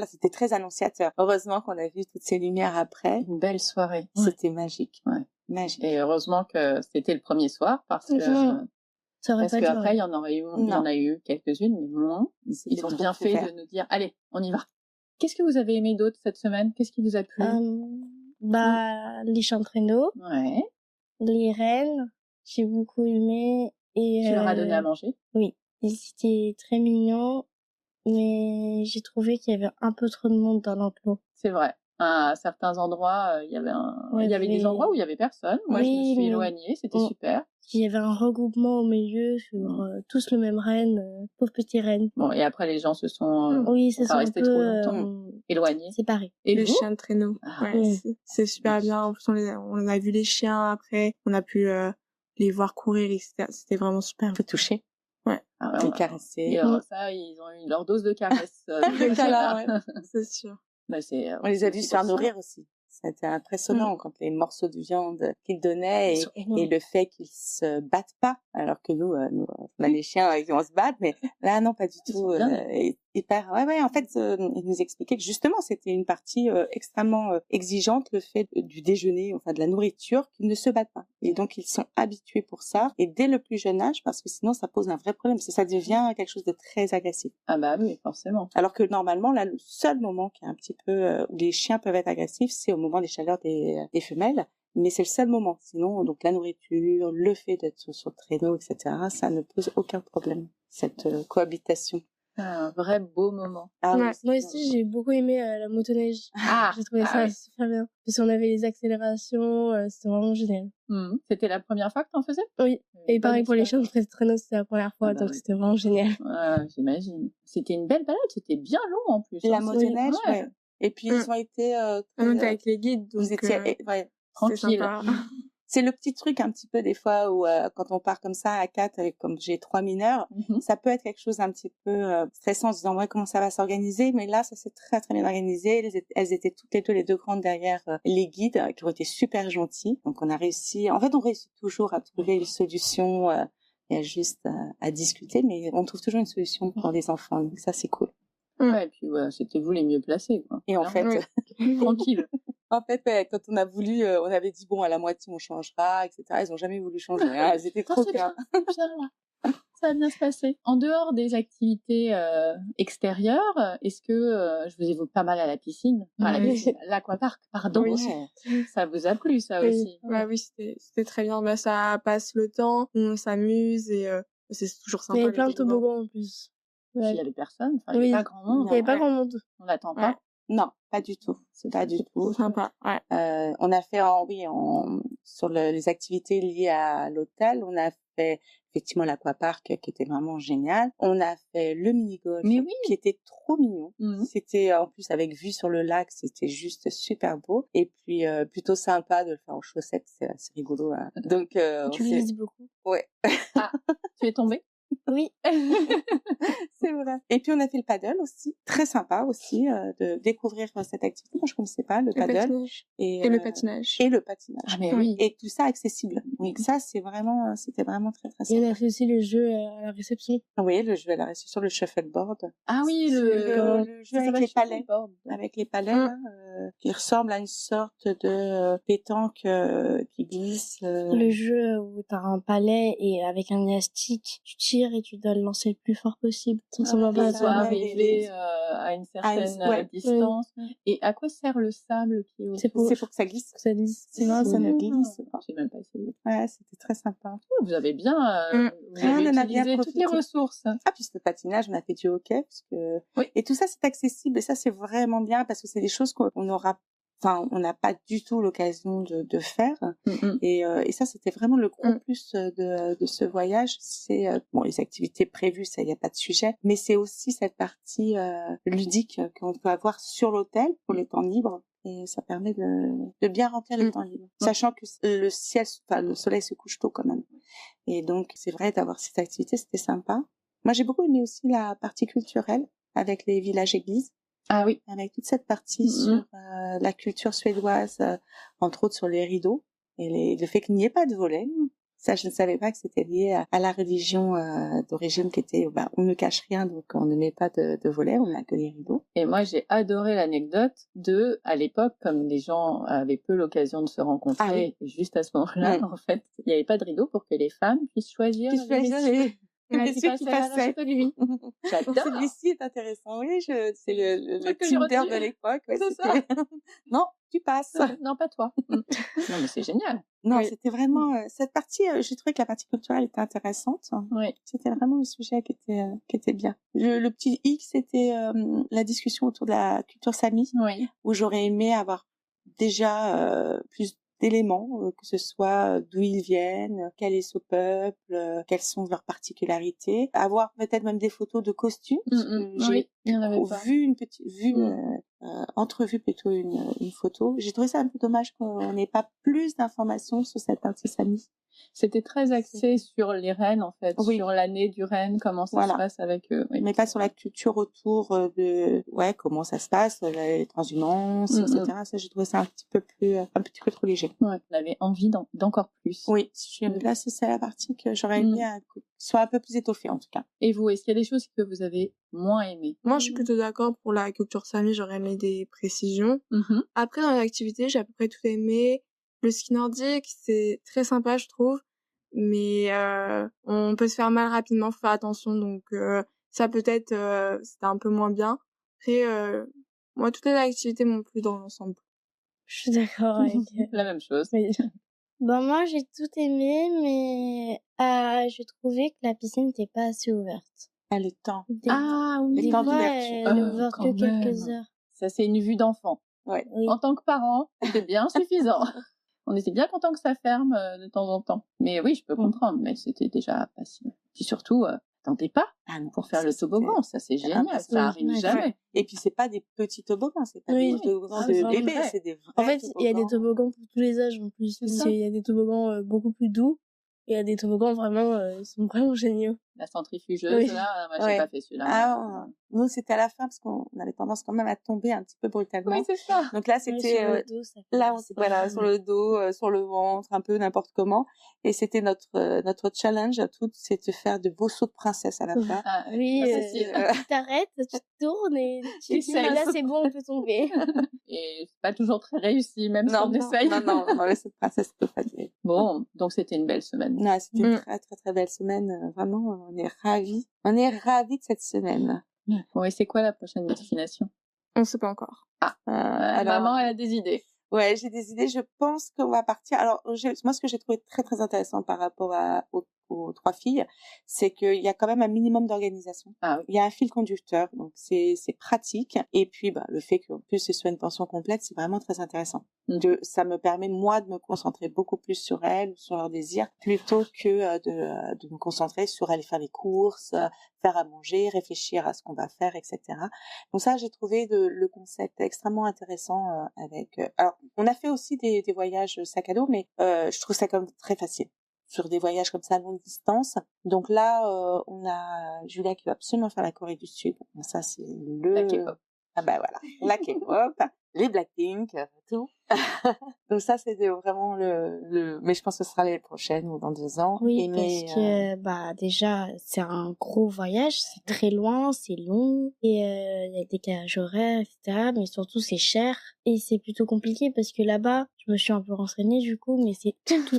c'était très annonciateur. Heureusement qu'on a vu toutes ces lumières après. Une belle soirée. C'était magique. Ouais. Magique. Et heureusement que c'était le premier soir, parce que après, il y en a eu quelques-unes, mais moins. Ils ont bien fait de nous dire, allez, on y va. Qu'est-ce que vous avez aimé d'autre cette semaine? Qu'est-ce qui vous a plu? Les chiens de traîneau. Ouais. Les rennes, j'ai beaucoup aimé. Et tu leur as donné à manger? Oui. C'était très mignon, mais j'ai trouvé qu'il y avait un peu trop de monde dans l'enclos. C'est vrai. À certains endroits, il y avait des endroits où il y avait personne. Moi, je me suis éloignée, c'était super. Il y avait un regroupement au milieu sur tous le même renne, pauvre petit renne. Bon, et après les gens se sont pas restés trop longtemps éloignés. Séparés. Et les chiens de traîneau. C'est super bien. En plus, on a vu les chiens après, on a pu les voir courir, etc. C'était vraiment super. Un peu touché. Ouais. Les caresser. Et ça, ils ont eu leur dose de caresses. De câlins, ouais. C'est sûr. On les a vus se faire nourrir aussi. C'était impressionnant quand les morceaux de viande qu'ils donnaient et le fait qu'ils se battent pas, alors que nous on a les chiens on se bat, mais là non, pas du tout. Hyper, ouais, en fait, ils nous expliquaient que justement c'était une partie extrêmement exigeante, le fait du déjeuner, enfin de la nourriture, qu'ils ne se battent pas. Et donc ils sont habitués pour ça, et dès le plus jeune âge, parce que sinon ça pose un vrai problème, parce que ça devient quelque chose de très agressif. Ah bah oui, forcément. Alors que normalement, là, le seul moment qui est un petit peu où les chiens peuvent être agressifs, c'est au moment des chaleurs des femelles. Mais c'est le seul moment. Sinon, donc la nourriture, le fait d'être sur le traîneau, etc., ça ne pose aucun problème, cette cohabitation. Un vrai beau moment. Ah, Ouais, oui, moi aussi, j'ai beaucoup aimé la motoneige. Ah, J'ai trouvé ça super bien. Parce qu'on avait les accélérations, c'était vraiment génial. C'était la première fois que t'en faisais? Oui. Et pareil pour les chiens de traîneau, c'était la première fois, donc c'était vraiment génial. J'imagine. C'était une belle balade, c'était bien long en plus. La motoneige, ouais. Et puis ils ont été... on était avec les guides, donc vous étiez tranquille. C'est le petit truc un petit peu des fois où quand on part comme ça à 4 avec comme j'ai 3 mineurs, ça peut être quelque chose un petit peu stressant en se disant ouais, comment ça va s'organiser, mais là ça s'est très très bien organisé. Elles étaient toutes les deux grandes derrière les guides qui ont été super gentils. Donc on réussit toujours à trouver une solution et juste à discuter, mais on trouve toujours une solution pour les enfants. Donc ça c'est cool. Ouais, et puis c'était vous les mieux placés, quoi. Et en fait, tranquille. En fait, quand on a voulu, on avait dit bon, à la moitié on changera, etc. Ils ont jamais voulu changer. Hein. Elles étaient trop bien. Ça va bien se passer. En dehors des activités extérieures, est-ce que je vous évoque pas mal à la piscine, l'aquapark, pardon. Oui. Ça vous a plu, ça aussi? Bah oui, c'était très bien. Bah ça passe le temps, on s'amuse et c'est toujours sympa. Il y avait plein de toboggans en plus. Il y avait personne, il n'y avait pas grand monde. Il n'y avait pas grand monde. On n'attend pas. Non, pas du tout. C'est pas du tout. Sympa. Ouais. On a fait sur les activités liées à l'hôtel, on a fait effectivement l'aquapark qui était vraiment génial. On a fait le mini-golf qui était trop mignon. C'était en plus avec vue sur le lac, c'était juste super beau. Et puis plutôt sympa de le faire en chaussettes, c'est assez rigolo. Hein. Donc tu glisses beaucoup. Ouais. Ah, tu es tombée? Oui. C'est vrai. Et puis on a fait le paddle aussi, très sympa aussi de découvrir cette activité. Moi je connaissais pas le paddle et le patinage. Et le patinage. Ah mais oui. Et tout ça accessible. Donc ça c'était vraiment très très sympa. Et on a fait aussi le jeu à la réception. Oui, le jeu à la réception, le shuffleboard. Ah oui, le jeu avec les palets. Avec les palets là, qui ressemble à une sorte de pétanque qui glisse. Le jeu où t'as un palet et avec un élastique, tu tires et tu dois le lancer le plus fort possible. Ça me semble pas ça arriver à une certaine distance. Et à quoi sert le sable qui est C'est pour que ça glisse. Ça glisse. Sinon, ça ne glisse pas. J'ai même pas essayé. Ouais, c'était très sympa. Vous avez bien, vous avez utilisé toutes les ressources. Ah, puis le patinage, on a fait du hockey, parce que... Et tout ça, c'est accessible, et ça, c'est vraiment bien, parce que c'est des choses qu'on aura on n'a pas du tout l'occasion de faire. Et ça, c'était vraiment le gros plus de ce voyage. C'est les activités prévues, ça, il n'y a pas de sujet. Mais c'est aussi cette partie ludique qu'on peut avoir sur l'hôtel pour les temps libres. Et ça permet de bien remplir les temps libres. Sachant que le soleil se couche tôt quand même. Et donc, c'est vrai, d'avoir cette activité, c'était sympa. Moi, j'ai beaucoup aimé aussi la partie culturelle avec les villages-églises. Ah oui. Avec toute cette partie sur la culture suédoise, entre autres sur les rideaux, et le fait qu'il n'y ait pas de volets. Ça, je ne savais pas que c'était lié à la religion d'origine qui était, on ne cache rien, donc on ne met pas de volets, on n'a que les rideaux. Et moi, j'ai adoré l'anecdote à l'époque, comme les gens avaient peu l'occasion de se rencontrer, juste à ce moment-là, en fait, il n'y avait pas de rideau pour que les femmes puissent choisir les messieurs qui passaient. J'adore. Celui-ci est intéressant. Oui, c'est le Tinder de l'époque. Ouais, c'est ça. Non, tu passes. Non, pas toi. Non, mais c'est génial. Non, c'était vraiment cette partie. J'ai trouvé que la partie culturelle était intéressante. Oui. C'était vraiment le sujet qui était bien. Le petit X, c'était la discussion autour de la culture sami, où j'aurais aimé avoir déjà plus d'éléments, que ce soit d'où ils viennent, quel est ce peuple, quelles sont leurs particularités, avoir peut-être même des photos de costumes. J'ai entrevu plutôt une photo. J'ai trouvé ça un peu dommage qu'on n'ait pas plus d'informations sur cette partie sami. C'était très axé sur les rennes, en fait, Oui. sur l'année du renne, comment ça se Voilà. passe avec eux. Oui. Mais pas sur la culture autour de comment ça se passe, les transhumances, etc. Ça, j'ai trouvé ça un petit peu trop léger. Ouais, on avait envie d'encore plus. Oui, là, c'est la partie que j'aurais aimé soit un peu plus étoffée, en tout cas. Et vous, est-ce qu'il y a des choses que vous avez moins aimées? Moi, je suis plutôt d'accord pour la culture Sami, j'aurais aimé des précisions. Après, dans l'activité, j'ai à peu près tout aimé. Le ski nordique, c'est très sympa, je trouve. Mais on peut se faire mal rapidement, faut faire attention. Donc ça, peut-être, c'était un peu moins bien. Après, moi, toutes les activités m'ont plu dans l'ensemble. Je suis d'accord avec la même chose. Oui. Ben moi, j'ai tout aimé, mais je trouvais que la piscine n'était pas assez ouverte. Le temps. Ah oui, Des le temps fois, d'ouverture. elle est ouverte que quelques heures. Ça, c'est une vue d'enfant. Ouais. Oui. En tant que parent, c'était bien suffisant. On était bien content que ça ferme de temps en temps. Mais oui, je peux comprendre, mais c'était déjà pas si... Puis surtout, attendez pas pour faire le toboggan, ça c'est génial, ça arrive jamais. Et puis c'est pas des petits toboggans, c'est pas des toboggans de bébés, c'est des vrais En fait, toboggans. il y a des toboggans pour tous les âges en plus. Il y a des toboggans beaucoup plus doux. Et il y a des toboggans vraiment, ils sont vraiment géniaux. La centrifugeuse, là, moi j'ai pas fait celui-là. Nous, c'était à la fin parce qu'on avait tendance quand même à tomber un petit peu brutalement. Oui, c'est ça. Donc là, c'était sur le dos, sur le ventre, un peu n'importe comment. Et c'était notre challenge à toutes, c'est de faire de beaux sauts de princesse à la fin. Ah, oui, tu t'arrêtes, tu te tournes et tu dis là c'est bon, on peut tomber. Et c'est pas toujours très réussi, même si on essaye. Non, les sauts de princesse, c'est pas facile. Bon, donc c'était une belle semaine. Non, c'était une très très très belle semaine. Vraiment, on est ravis. On est ravis de cette semaine. Bon, et c'est quoi la prochaine destination? On ne sait pas encore. Alors, maman, elle a des idées. Ouais, j'ai des idées. Je pense qu'on va partir. Alors, moi, ce que j'ai trouvé très très intéressant par rapport aux 3 filles, c'est qu'il y a quand même un minimum d'organisation. Il y a un fil conducteur, donc c'est pratique. Et puis, le fait qu'en plus ce soit une pension complète, c'est vraiment très intéressant. Ça me permet moi de me concentrer beaucoup plus sur elles, sur leurs désirs, plutôt que de me concentrer sur aller faire les courses, faire à manger, réfléchir à ce qu'on va faire, etc. Donc ça, j'ai trouvé le concept extrêmement intéressant avec. Alors, on a fait aussi des voyages sac à dos, mais je trouve ça comme très facile sur des voyages comme ça à longue distance. Donc là, on a Julia qui va absolument faire la Corée du Sud. Ça, c'est la K-pop. Ah bah voilà, la K-pop, les Blackpink, tout. Donc ça, c'était vraiment mais je pense que ce sera l'année prochaine ou dans 2 ans. Oui, parce que déjà, c'est un gros voyage, c'est très loin, c'est long, et il y a des décalages horaires, etc. Mais surtout, c'est cher, et c'est plutôt compliqué parce que là-bas, je me suis un peu renseignée du coup, mais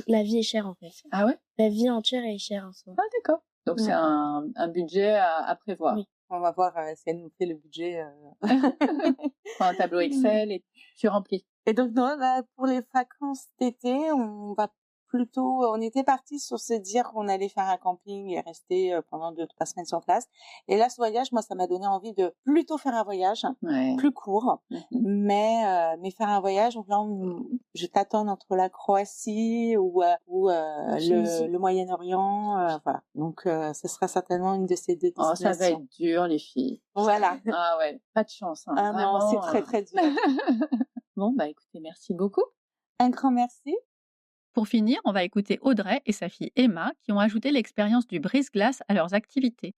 la vie est chère en fait. Ah ouais? La vie entière est chère en soi. Ah d'accord. Donc c'est un budget à prévoir. Oui. On va voir si elle nous fait le budget. Prends un tableau Excel et tu remplis. Et donc, là, pour les vacances d'été, on était partis sur se dire qu'on allait faire un camping et rester pendant 2-3 semaines sur place. Et là, ce voyage, moi, ça m'a donné envie de plutôt faire un voyage plus court, mais faire un voyage. Donc là, je tâtonne entre la Croatie ou le Moyen-Orient, voilà. Donc, ce sera certainement une de ces 2 destinations. Ça va être dur, les filles. Voilà. Ah ouais, pas de chance. Ah vraiment, non, c'est très très dur. Bon, écoutez, merci beaucoup. Un grand merci. Pour finir, on va écouter Audrey et sa fille Emma qui ont ajouté l'expérience du brise-glace à leurs activités.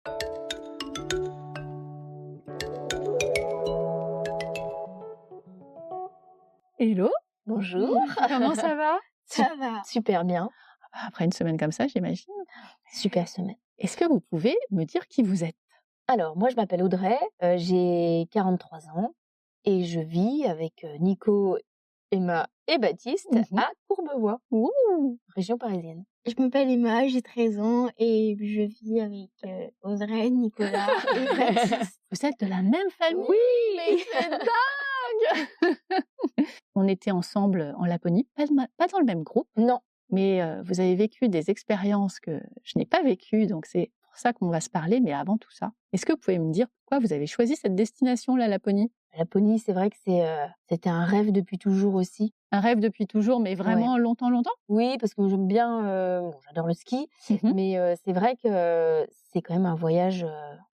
Hello. Bonjour. Comment ça va? Ça va. Super bien. Après une semaine comme ça, j'imagine. Super semaine. Est-ce que vous pouvez me dire qui vous êtes? Alors, moi, je m'appelle Audrey, j'ai 43 ans et je vis avec Nico, Emma et Baptiste à Courbevoie, région parisienne. Je m'appelle Emma, j'ai 13 ans et je vis avec Audrey, Nicolas et Baptiste. Vous êtes de la même famille? Oui, mais c'est dingue. On était ensemble en Laponie, pas dans le même groupe. Non. Mais vous avez vécu des expériences que je n'ai pas vécues, donc c'est pour ça qu'on va se parler. Mais avant tout ça, est-ce que vous pouvez me dire pourquoi vous avez choisi cette destination, la Laponie? La Laponie, c'est vrai que c'était un rêve depuis toujours aussi. Un rêve depuis toujours, mais vraiment longtemps? Oui, parce que j'aime bien, j'adore le ski, mais c'est vrai que c'est quand même un voyage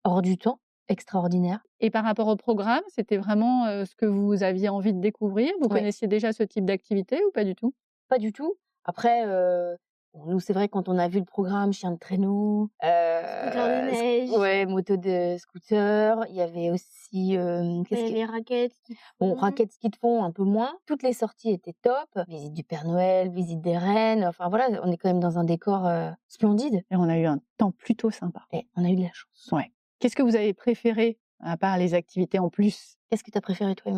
hors du temps, extraordinaire. Et par rapport au programme, c'était vraiment ce que vous aviez envie de découvrir? Vous connaissiez déjà ce type d'activité ou pas du tout? Pas du tout. Après, Bon, nous, c'est vrai, quand on a vu le programme chien de traîneau, Scooter de neige. ouais, moto de scooter, il y avait aussi, qu'est-ce Il y qu'il avait raquettes, ski de Bon, fond. raquettes ski de fond, un peu moins. Toutes les sorties étaient top. Visite du Père Noël, visite des reines. Enfin voilà, on est quand même dans un décor splendide. Et on a eu un temps plutôt sympa. Et on a eu de la chance. Ouais. Qu'est-ce que vous avez préféré, à part les activités en plus? Qu'est-ce que t'as préféré, toi,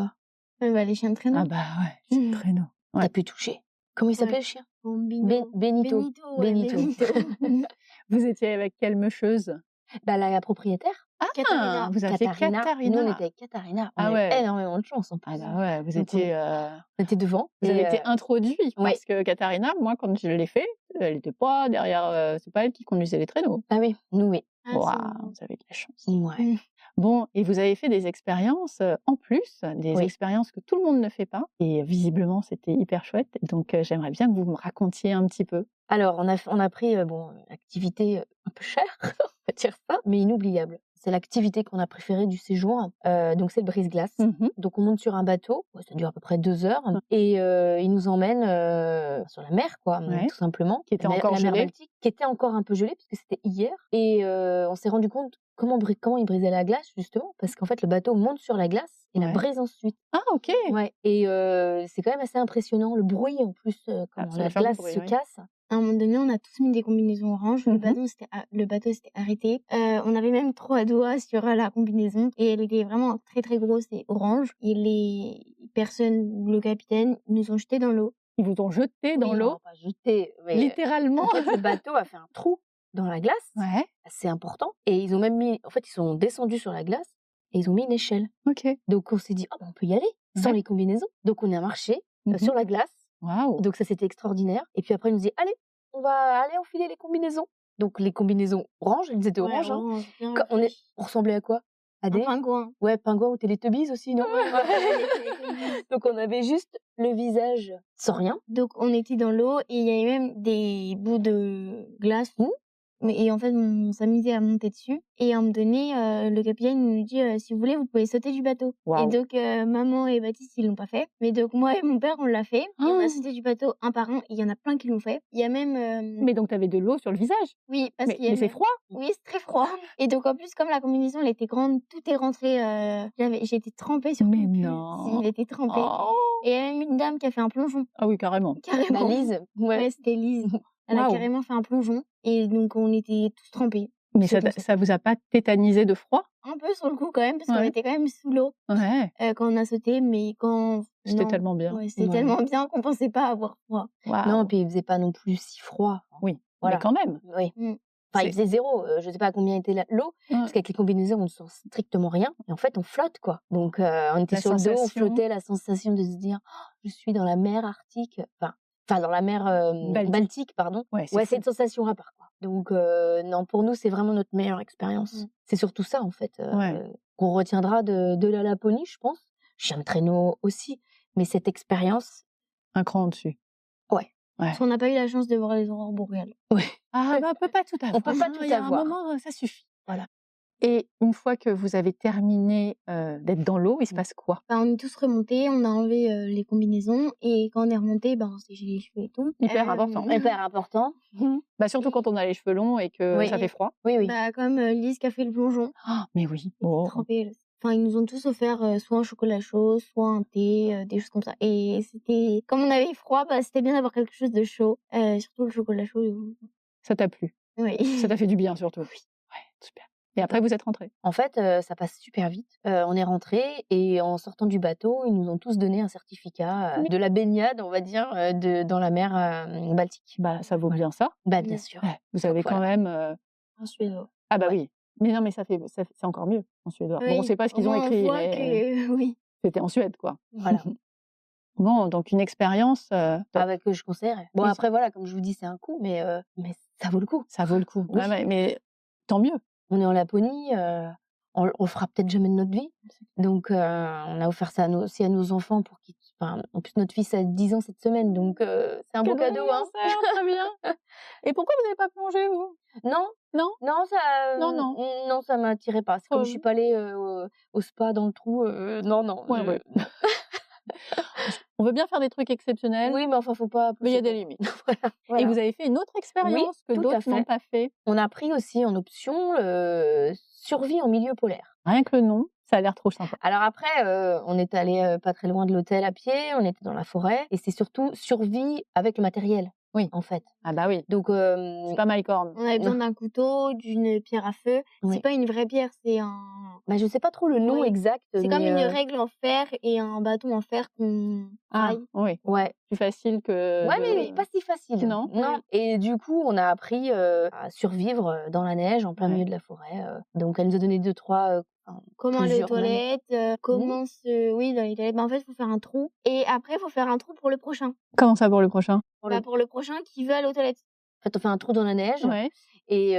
Emma? Les chiens de traîneau. Ah bah ouais, c'est le traîneau. T'as pu toucher. Comment il s'appelait le chien? Benito. Benito. Benito. Vous étiez avec quelle meucheuse? Bah, la propriétaire. Katharina. Vous avez fait Katharina. Nous, on était avec Katharina. On Ah a eu ouais. énormément de chance en plus. Ah bah ouais, vous Donc, étiez, on était devant. vous Et, avez été introduits ouais. parce que Katharina, moi, quand je l'ai fait, elle n'était pas derrière. C'est pas elle qui conduisait les traîneaux. Ah oui, nous oui. Ah, Waouh, vous avez de la chance. Ouais. Bon, et vous avez fait des expériences en plus, des Oui. expériences que tout le monde ne fait pas. Et visiblement, c'était hyper chouette. Donc, j'aimerais bien que vous me racontiez un petit peu. Alors, on a pris une activité un peu chère, on va dire ça, mais inoubliable. C'est l'activité qu'on a préférée du séjour. Donc, c'est le brise-glace. Donc, on monte sur un bateau, ça dure à peu près 2 heures, et il nous emmène sur la mer, quoi, Ouais. tout simplement. Qui était La mer encore gelée. Baltique, qui était encore un peu gelée, parce que c'était hier. Et on s'est rendu compte comment il brisait la glace, justement, parce qu'en fait, le bateau monte sur la glace et la Ouais. brise ensuite. Ah, ok. Ouais. Et c'est quand même assez impressionnant, le bruit en plus, comment ça la doit faire du glace bruit, se oui. casse. À un moment donné, on a tous mis des combinaisons oranges. Le bateau s'était arrêté. On avait même 3 doigts sur la combinaison et elle était vraiment très très grosse et orange. Et les personnes, le capitaine, nous ont jetés dans l'eau. Ils vous ont jeté dans Oui, l'eau, pas jeté, mais littéralement. en fait, le bateau a fait un trou dans la glace, Ouais, assez important. Et ils ont même mis, en fait, ils sont descendus sur la glace et ils ont mis une échelle. ok. Donc on s'est dit, oh, on peut y aller sans Ouais. les combinaisons. Donc on a marché sur la glace. Waouh. Donc ça, c'était extraordinaire. Et puis après, ils nous dit, allez, on va aller enfiler les combinaisons. Donc les combinaisons oranges, elles étaient oranges. Hein. orange, bien On ressemblait à quoi? À un des pingouin. Ouais, pingouin ou Télétubbies aussi, non? Donc on avait juste le visage sans rien. Donc on était dans l'eau et il y avait même des bouts de glace. Et en fait, on s'amusait à monter dessus. Et à un moment donné, le capitaine nous dit si vous voulez, vous pouvez sauter du bateau. Waouh. Et donc, maman et Baptiste, ils l'ont pas fait. Mais donc, moi et mon père, on l'a fait. Et on a sauté du bateau un par un. Et il y en a plein qui l'ont fait. Il y a même. Mais donc, tu avais de l'eau sur le visage. Oui, parce qu'il y a Mais c'est froid. Oui, c'est très froid. Et donc, en plus, comme la combinaison, elle était grande, tout est rentré. J'étais trempée sur Mais tout le pull. non. Si, il était trempé. Oh. Et il y a même une dame qui a fait un plongeon. Ah oui, carrément. Carrément. Lise. Ouais, c'était Lise. Elle a Waouh. carrément fait un plongeon. Et donc, on était tous trempés. Mais ça vous a pas tétanisé de froid? Un peu sur le coup quand même, parce qu'on Ouais. était quand même sous l'eau Ouais. quand on a sauté, mais quand... C'était non. tellement bien. Ouais, c'était Ouais. tellement bien qu'on pensait pas avoir froid. Waouh. Non, puis il faisait pas non plus si froid. Oui, Voilà. mais quand même. Oui. Enfin, il C'est- faisait 0. Je sais pas à combien était l'eau, parce qu'avec les combinaisons, on ne sent strictement rien. Et en fait, on flotte, quoi. Donc, on était La sur le dos, on sensation. flottait, la sensation de se dire, oh, je suis dans la mer Arctique. Enfin, dans la mer Baltique, pardon. Ouais, Ouais, fou. c'est une sensation à part, quoi. Donc, non, pour nous, c'est vraiment notre meilleure expérience. C'est surtout ça, en fait, qu'on retiendra de la Laponie, je pense. Chien de traîneau aussi. Mais cette expérience. Un cran au-dessus. Ouais. Parce qu'on n'a pas eu la chance de voir les aurores boréales. Ouais. Ah, bah, on peut pas tout avoir. On peut pas hein. tout Il y a avoir. un moment, ça suffit. Voilà. Et une fois que vous avez terminé d'être dans l'eau, il se passe quoi? On est tous remontés, on a enlevé les combinaisons, et quand on est remonté, on s'est gelé les cheveux et tout. Hyper important. Hyper important. Bah, surtout quand on a les cheveux longs et que Oui. ça fait froid. Oui, oui. Bah, comme Lise qui a fait le plongeon. Ah, mais oui. Oh. Trempée. Enfin, ils nous ont tous offert soit un chocolat chaud, soit un thé, des choses comme ça. Et c'était, comme on avait froid, c'était bien d'avoir quelque chose de chaud. Surtout le chocolat chaud. Ça t'a plu? Oui. Ça t'a fait du bien surtout? Oui. Ouais, super. Et après, vous êtes rentrés? En fait, ça passe super vite. On est rentrés et en sortant du bateau, ils nous ont tous donné un certificat de la baignade, on va dire, dans la mer Baltique. Bah, ça vaut bien ça. Bah, bien sûr. Ouais, vous avez quand voilà. même... En suédois. Ah bah oui. Mais non, mais c'est encore mieux en suédois. Oui, Bon, on sait pas ce qu'ils au ont moins, on écrit, voit mais que... Oui. c'était en Suède, quoi. Voilà. Bon, donc une expérience... Que je conseillerais. Bon, Oui, après, voilà, comme je vous dis, c'est un coup, mais ça vaut le coup. Ça vaut le coup. Oui. Ouais, mais tant mieux. On est en Laponie, on le fera peut-être jamais de notre vie. Donc, on a offert ça aussi à nos enfants pour qu'ils... Enfin, en plus, notre fils a 10 ans cette semaine, donc c'est un beau cadeau. Hein. Très bien. Et pourquoi vous n'avez pas plongé, vous? Non. Non? Non, ça... Non. Ça m'attirait pas. C'est comme je suis pas allée au spa dans le trou. Non. Ouais. On veut bien faire des trucs exceptionnels, Oui, mais enfin, faut pas mais il y a pousser, des limites. quoi. Et Voilà. vous avez fait une autre Oui, expérience que tout à d'autres n'ont fait. pas fait. On a pris aussi en option survie en milieu polaire. Rien que le nom, ça a l'air trop sympa. Alors après, on est allé pas très loin de l'hôtel à pied, on était dans la forêt, et c'est surtout survie avec le matériel, Oui. en fait. Ah bah oui, Donc, c'est pas Mycorn. On avait besoin non, d'un couteau, d'une pierre à feu. C'est oui. pas une vraie pierre, c'est un. Bah, je sais pas trop le nom Oui. exact, C'est comme mais une règle en fer et un bâton en fer qu'on Ah taille. oui, ouais. plus facile que Ouais, mais de... pas si facile. Non? Non. Et du coup, on a appris à survivre dans la neige, en plein Ouais. milieu de la forêt. Donc, elle nous a donné 2-3, Comment aller aux plusieurs même. toilettes, comment se. Oui, dans les toilettes. Bah, en fait, il faut faire un trou. Et après, il faut faire un trou pour le prochain. Comment ça pour le prochain? Bah, pour le prochain qui veut aller aux toilettes. En fait, on fait un trou dans la neige. Ouais. Et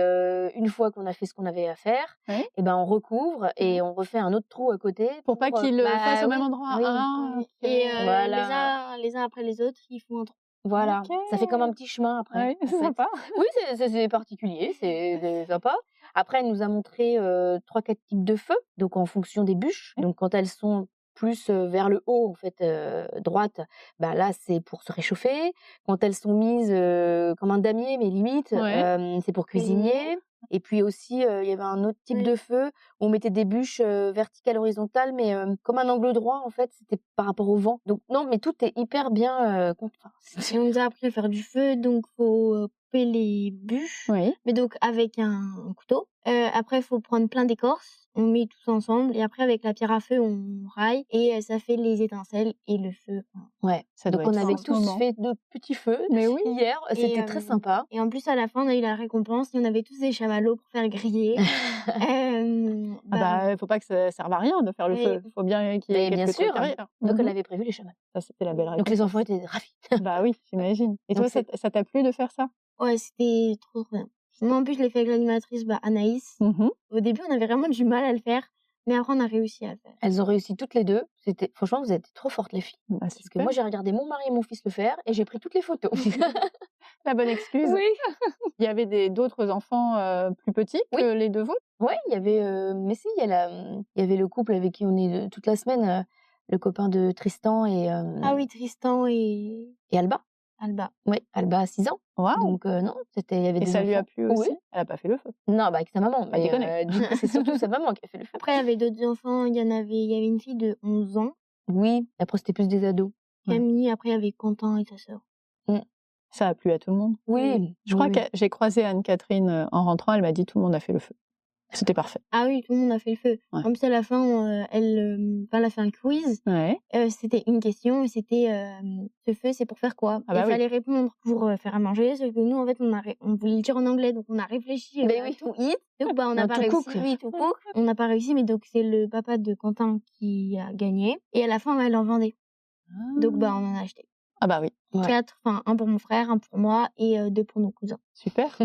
une fois qu'on a fait ce qu'on avait à faire, Ouais. et ben on recouvre et on refait un autre trou à côté Pour pas qu'ils le fassent au oui, même endroit. oui. Ah, Oui. ok. Et Voilà. les uns après les autres, ils font un trou. Voilà. Ok. Ça fait comme un petit chemin après. Ouais, en c'est fait. sympa. Oui, c'est particulier, c'est sympa. Après, elle nous a montré 3-4 types de feux, donc en fonction des bûches. Donc quand elles sont plus vers le haut, en fait, droite, bah là c'est pour se réchauffer. Quand elles sont mises comme un damier, mais limite, Ouais. c'est pour Cuisiner. cuisiner. Et puis aussi, il y avait un autre type Oui. de feu où on mettait des bûches verticales, horizontales, mais comme un angle droit, en fait, c'était par rapport au vent. Donc non, mais tout est hyper bien. Et on nous a appris à faire du feu, donc faut couper les bûches, Oui. mais donc avec un couteau. Après, il faut prendre plein d'écorces, on met tout ensemble, et après avec la pierre à feu, on raille, et ça fait les étincelles et le feu. Ouais. Ça Donc doit on être avait en ce tous moment. fait de petits feux Mais oui. hier, c'était très sympa. Et en plus, à la fin, on a eu la récompense, et on avait tous des chamallows pour faire griller. Ah bah, faut pas que ça serve à rien de faire le Oui. feu. Faut bien qu'il y ait Mais bien quelque truc sûr. derrière. Donc elle Mhm. avait prévu les chamallows. Ça, c'était la belle Donc les récompense. enfants étaient ravis. Bah oui, j'imagine. Et Donc toi, ça t'a plu de faire ça? Ouais, c'était trop bien. Moi, en plus, je l'ai fait avec l'animatrice Anaïs. Mhm. Au début, on avait vraiment du mal à le faire, mais après, on a réussi à le faire. Elles ont réussi toutes les deux. Franchement, vous êtes trop fortes les filles. Bah, Parce que super. moi, j'ai regardé mon mari et mon fils le faire et j'ai pris toutes les photos. La bonne excuse. Oui. Il y avait d'autres enfants plus petits que les deux vôtres? Ouais, il y avait, mais si, il y avait le couple avec qui on est toute la semaine, le copain de Tristan et Ah oui, Tristan et Alba. Alba. Oui, Alba a 6 ans. Waouh. Donc non, il y avait Et des ça lui a enfants. plu aussi? Oui. Elle a pas fait le feu. Non, bah avec sa maman. Pas Mais déconner. du coup, c'est surtout sa maman qui a fait le feu. Après, il y avait d'autres enfants. Il y avait une fille de 11 ans, Oui, après c'était plus des ados. Ouais. Camille. Après, il y avait Quentin et sa sœur. Ça a plu à tout le monde? Oui. Je crois que j'ai croisé Anne-Catherine en rentrant, elle m'a dit tout le monde a fait le feu. C'était parfait. Ah oui, tout le monde a fait le feu. Ouais. En plus, à la fin, elle a fait un quiz. Ouais. C'était une question, et c'était ce feu, c'est pour faire quoi? Ah bah Il oui. fallait répondre pour faire à manger, sauf que nous, en fait, on voulait le dire en anglais, donc on a réfléchi Ben à oui. tout hit. Donc, on n'a Non, pas tout réussi. cook. Oui, tout cook. On n'a pas réussi, mais donc c'est le papa de Quentin qui a gagné. Et à la fin, elle en vendait. Donc, on en a acheté. Ah bah oui. Ouais. 4, enfin, un pour mon frère, un pour moi et 2 pour nos cousins. Super.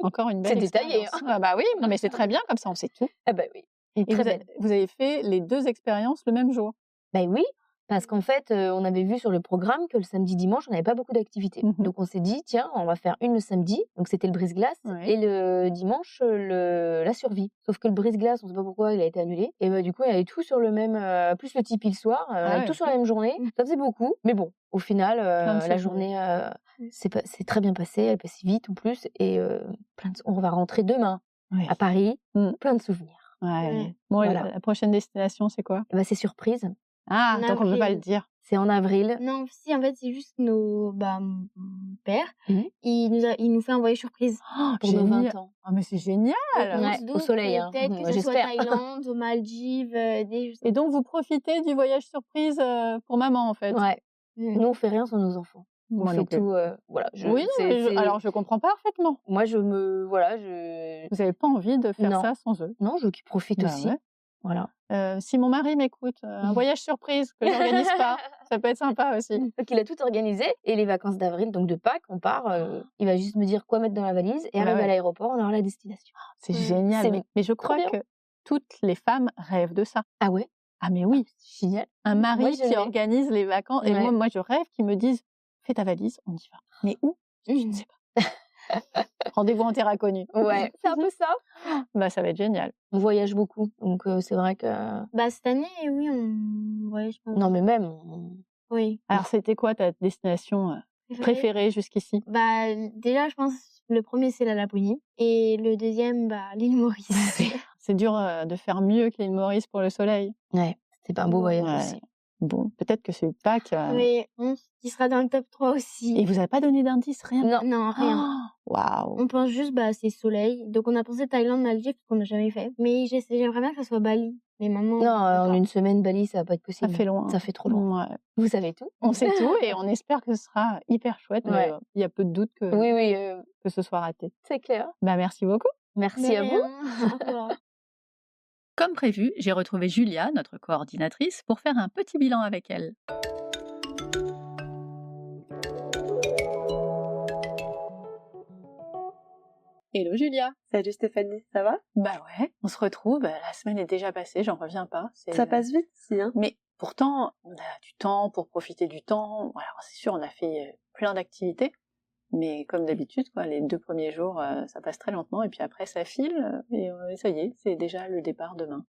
Encore une belle C'est détaillé, expérience. Ah bah oui, non mais c'est très bien, comme ça on sait tout. Ah bah oui. Et Très belle. vous avez fait les 2 expériences le même jour? Ben oui, parce qu'en fait, on avait vu sur le programme que le samedi, dimanche, on n'avait pas beaucoup d'activités. Mhm. Donc on s'est dit, tiens, on va faire une le samedi, donc c'était le brise-glace, Ouais. et le dimanche, la survie. Sauf que le brise-glace, on sait pas pourquoi, il a été annulé. Et bah du coup, il y avait tout sur le même, plus le tipi le soir, ouais. tout sur la même journée. Ça faisait beaucoup, mais bon, au final, Plein de la souvenirs. journée c'est très bien passé, elle passe vite en plus, et on va rentrer demain Ouais. à Paris, plein de souvenirs. Ouais. Bon, Voilà. la prochaine destination, c'est quoi? Bah, c'est surprise. Ah, En donc on peut pas le avril. dire. C'est en avril. Non, si, en fait, c'est juste mon père, Mhm. il nous fait un voyage surprise. Oh, Pour nos génial. 20 ans. Ah mais c'est génial. On Ouais, se au doute soleil, que hein. peut-être que ce soit J'espère. Thaïlande, aux Maldives, Et donc vous profitez du voyage surprise pour maman en fait? Ouais. Mm. Nous, on fait rien sans nos enfants. On Moi fait non plus. tout, voilà. Oui, non, mais alors je comprends parfaitement. Moi, voilà, Vous avez pas envie de faire Non. ça sans eux? Non, je veux qu'ils profitent Bah aussi. ouais. Voilà. Si mon mari m'écoute, un voyage surprise que j'organise pas, ça peut être sympa aussi. Donc, il a tout organisé. Et les vacances d'avril, donc de Pâques, on part. Il va juste me dire quoi mettre dans la valise. Et Bah arrivé ouais. à l'aéroport, on aura la destination. C'est génial. C'est Mais je trop crois bien. que toutes les femmes rêvent de ça. Ah ouais? Ah mais oui, C'est génial. un mari Moi, je qui l'ai. organise les vacances. Et Ouais. moi je rêve qu'ils me disent fais ta valise, on y va. Mais où? Je ne sais pas. Rendez-vous en terre inconnue. Ouais, c'est un peu ça. Bah, ça va être génial. On voyage beaucoup, donc c'est vrai que... Bah, cette année, oui, on voyage pas Non, mal. mais même... Oui. Alors, c'était quoi ta destination préférée jusqu'ici? Bah, déjà, je pense, le premier, c'est la Laponie. Et le deuxième, bah, l'île Maurice. C'est dur de faire mieux que l'île Maurice pour le soleil. Ouais, c'était pas un beau voyage Ouais. aussi. Bon, peut-être que c'est Pâques. Oui, qui sera dans le top 3 aussi. Et vous avez pas donné d'indice, rien? Non, non, rien. Waouh. On pense juste, bah, c'est soleil. Donc, on a pensé Thaïlande, Maldives, qu'on n'a jamais fait. Mais j'aimerais bien que ça soit Bali. Mais maman. Non, en une semaine, Bali, ça va pas être possible. Ça fait loin. Ça fait trop loin. Ouais. Vous savez tout? On sait tout et on espère que ce sera hyper chouette. Ouais. Mais il y a peu de doute que, Oui, que ce soit raté. c'est clair. Bah, merci beaucoup. Merci à vous. Au revoir. Comme prévu, j'ai retrouvé Julia, notre coordinatrice, pour faire un petit bilan avec elle. Hello Julia. Salut Stéphanie, ça va? Bah ouais, on se retrouve, la semaine est déjà passée, j'en reviens pas. Ça passe vite ici, hein? Mais pourtant, on a du temps pour profiter du temps. Voilà, c'est sûr, on a fait plein d'activités, mais comme d'habitude, quoi, les 2 premiers jours, ça passe très lentement, et puis après ça file, et ça y est, c'est déjà le départ demain.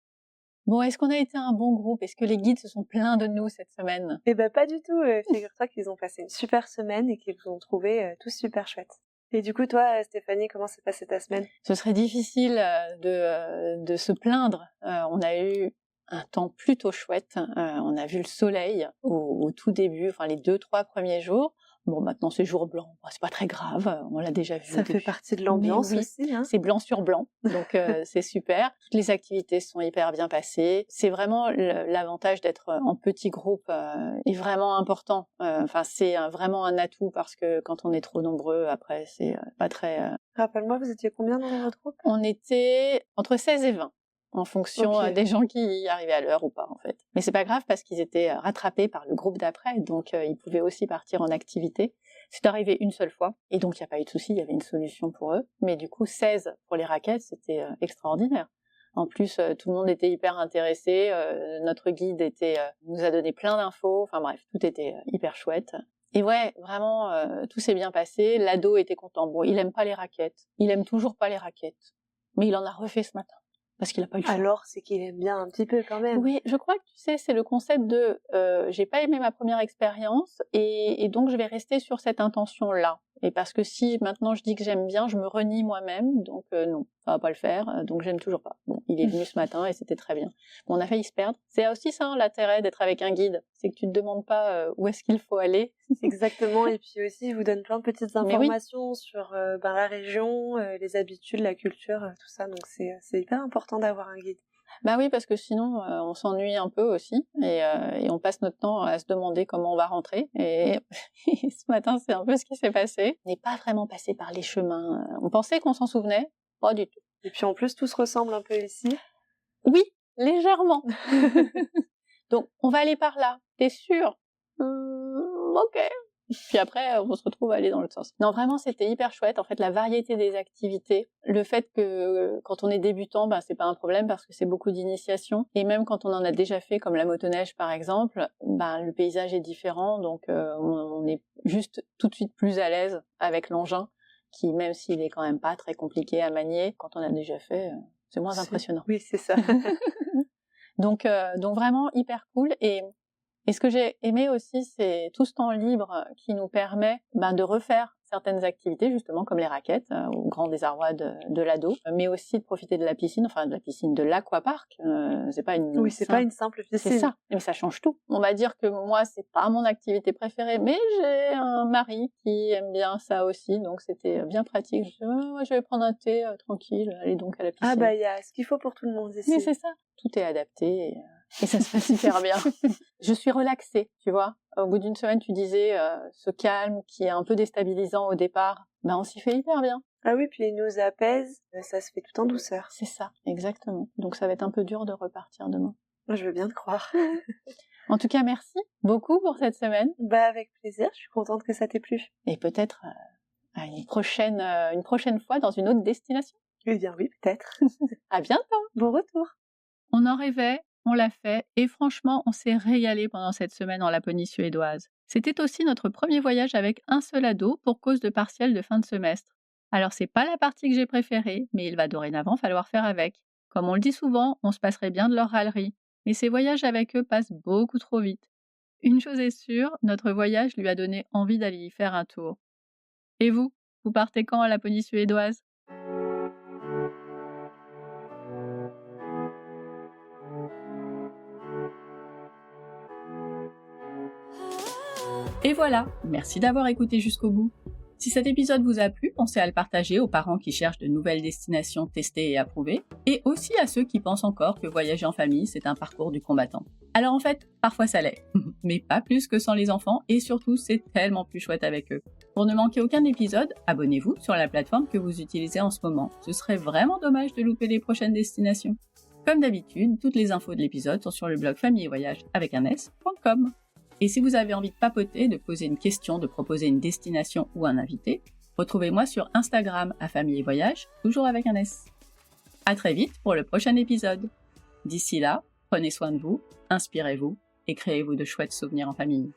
Bon, est-ce qu'on a été un bon groupe? Est-ce que les guides se sont plaints de nous cette semaine? Eh ben pas du tout, figure-toi qu'ils ont passé une super semaine et qu'ils ont trouvé tous super chouettes. Et du coup, toi, Stéphanie, comment s'est passée ta semaine? Ce serait difficile de se plaindre. On a eu un temps plutôt chouette. On a vu le soleil au tout début, enfin les 2-3 premiers jours. Bon, maintenant c'est jour blanc, c'est pas très grave, on l'a déjà vu. Ça fait partie de l'ambiance oui, aussi, hein. c'est blanc sur blanc, donc c'est super. Toutes les activités sont hyper bien passées. C'est vraiment l'avantage d'être en petit groupe est vraiment important. Enfin, c'est vraiment un atout parce que quand on est trop nombreux, après c'est pas très. Rappelle-moi, vous étiez combien dans votre groupe? On était entre 16 et 20. En fonction des gens qui arrivaient à l'heure ou pas, en fait. Mais c'est pas grave parce qu'ils étaient rattrapés par le groupe d'après, donc ils pouvaient aussi partir en activité. C'est arrivé une seule fois, et donc il n'y a pas eu de souci, il y avait une solution pour eux. Mais du coup, 16 pour les raquettes, c'était extraordinaire. En plus, tout le monde était hyper intéressé, notre guide nous a donné plein d'infos, enfin bref, tout était hyper chouette. Et ouais, vraiment, tout s'est bien passé, l'ado était content. Bon, il aime pas les raquettes, il aime toujours pas les raquettes, mais il en a refait ce matin. Parce qu'il a pas eu le choix. Alors, c'est qu'il aime bien un petit peu quand même. Oui, je crois que tu sais, c'est le concept de j'ai pas aimé ma première expérience et donc je vais rester sur cette intention-là. Et parce que si maintenant je dis que j'aime bien, je me renie moi-même, donc non, ça va pas le faire, donc j'aime toujours pas. Bon, il est venu ce matin et c'était très bien. Bon, on a failli se perdre. C'est aussi ça l'intérêt d'être avec un guide, c'est que tu te demandes pas où est-ce qu'il faut aller. Exactement, et puis aussi il vous donne plein de petites informations sur la région, les habitudes, la culture, tout ça, donc c'est hyper important d'avoir un guide. Bah oui, parce que sinon on s'ennuie un peu aussi et on passe notre temps à se demander comment on va rentrer. Et ce matin, c'est un peu ce qui s'est passé. On n'est pas vraiment passé par les chemins. On pensait qu'on s'en souvenait, pas du tout. Et puis en plus, tout se ressemble un peu ici. Oui, légèrement. Donc on va aller par là. T'es sûre? Ok. Puis après, on se retrouve à aller dans l'autre sens. Non, vraiment, c'était hyper chouette. En fait, la variété des activités, le fait que quand on est débutant, c'est pas un problème parce que c'est beaucoup d'initiation. Et même quand on en a déjà fait, comme la motoneige par exemple, le paysage est différent, donc on est juste tout de suite plus à l'aise avec l'engin, qui même s'il est quand même pas très compliqué à manier, quand on a déjà fait, c'est moins impressionnant. Oui, c'est ça. Donc vraiment hyper cool. Et ce que j'ai aimé aussi, c'est tout ce temps libre qui nous permet de refaire certaines activités, justement comme les raquettes, au grand désarroi de l'ado, mais aussi de profiter de la piscine, de l'aquapark. C'est pas une. Oui, c'est pas une simple piscine. C'est ça, mais ça change tout. On va dire que moi, c'est pas mon activité préférée, mais j'ai un mari qui aime bien ça aussi, donc c'était bien pratique. Je vais prendre un thé tranquille, aller donc à la piscine. Ah il y a ce qu'il faut pour tout le monde ici. Oui, c'est ça. Tout est adapté. Et ça se passe super bien. Je suis relaxée, tu vois. Au bout d'une semaine, tu disais, ce calme qui est un peu déstabilisant au départ, on s'y fait hyper bien. Ah oui, puis il nous apaise, ça se fait tout en douceur. C'est ça, exactement. Donc ça va être un peu dur de repartir demain. Je veux bien te croire. En tout cas, merci beaucoup pour cette semaine. Avec plaisir, je suis contente que ça t'ait plu. Et peut-être à une prochaine fois dans une autre destination. Eh bien oui, peut-être. À bientôt. Bon retour. On en rêvait. On l'a fait et franchement, on s'est régalé pendant cette semaine en Laponie suédoise. C'était aussi notre premier voyage avec un seul ado pour cause de partiel de fin de semestre. Alors c'est pas la partie que j'ai préférée, mais il va dorénavant falloir faire avec. Comme on le dit souvent, on se passerait bien de leur râlerie, mais ces voyages avec eux passent beaucoup trop vite. Une chose est sûre, notre voyage lui a donné envie d'aller y faire un tour. Et vous partez quand à Laponie suédoise ? Et voilà, merci d'avoir écouté jusqu'au bout. Si cet épisode vous a plu, pensez à le partager aux parents qui cherchent de nouvelles destinations testées et approuvées, et aussi à ceux qui pensent encore que voyager en famille, c'est un parcours du combattant. Alors en fait, parfois ça l'est, mais pas plus que sans les enfants, et surtout c'est tellement plus chouette avec eux. Pour ne manquer aucun épisode, abonnez-vous sur la plateforme que vous utilisez en ce moment. Ce serait vraiment dommage de louper les prochaines destinations. Comme d'habitude, toutes les infos de l'épisode sont sur le blog famille et voyage avec un s.com. Et si vous avez envie de papoter, de poser une question, de proposer une destination ou un invité, retrouvez-moi sur Instagram à Famille et Voyage, toujours avec un S. À très vite pour le prochain épisode. D'ici là, prenez soin de vous, inspirez-vous et créez-vous de chouettes souvenirs en famille.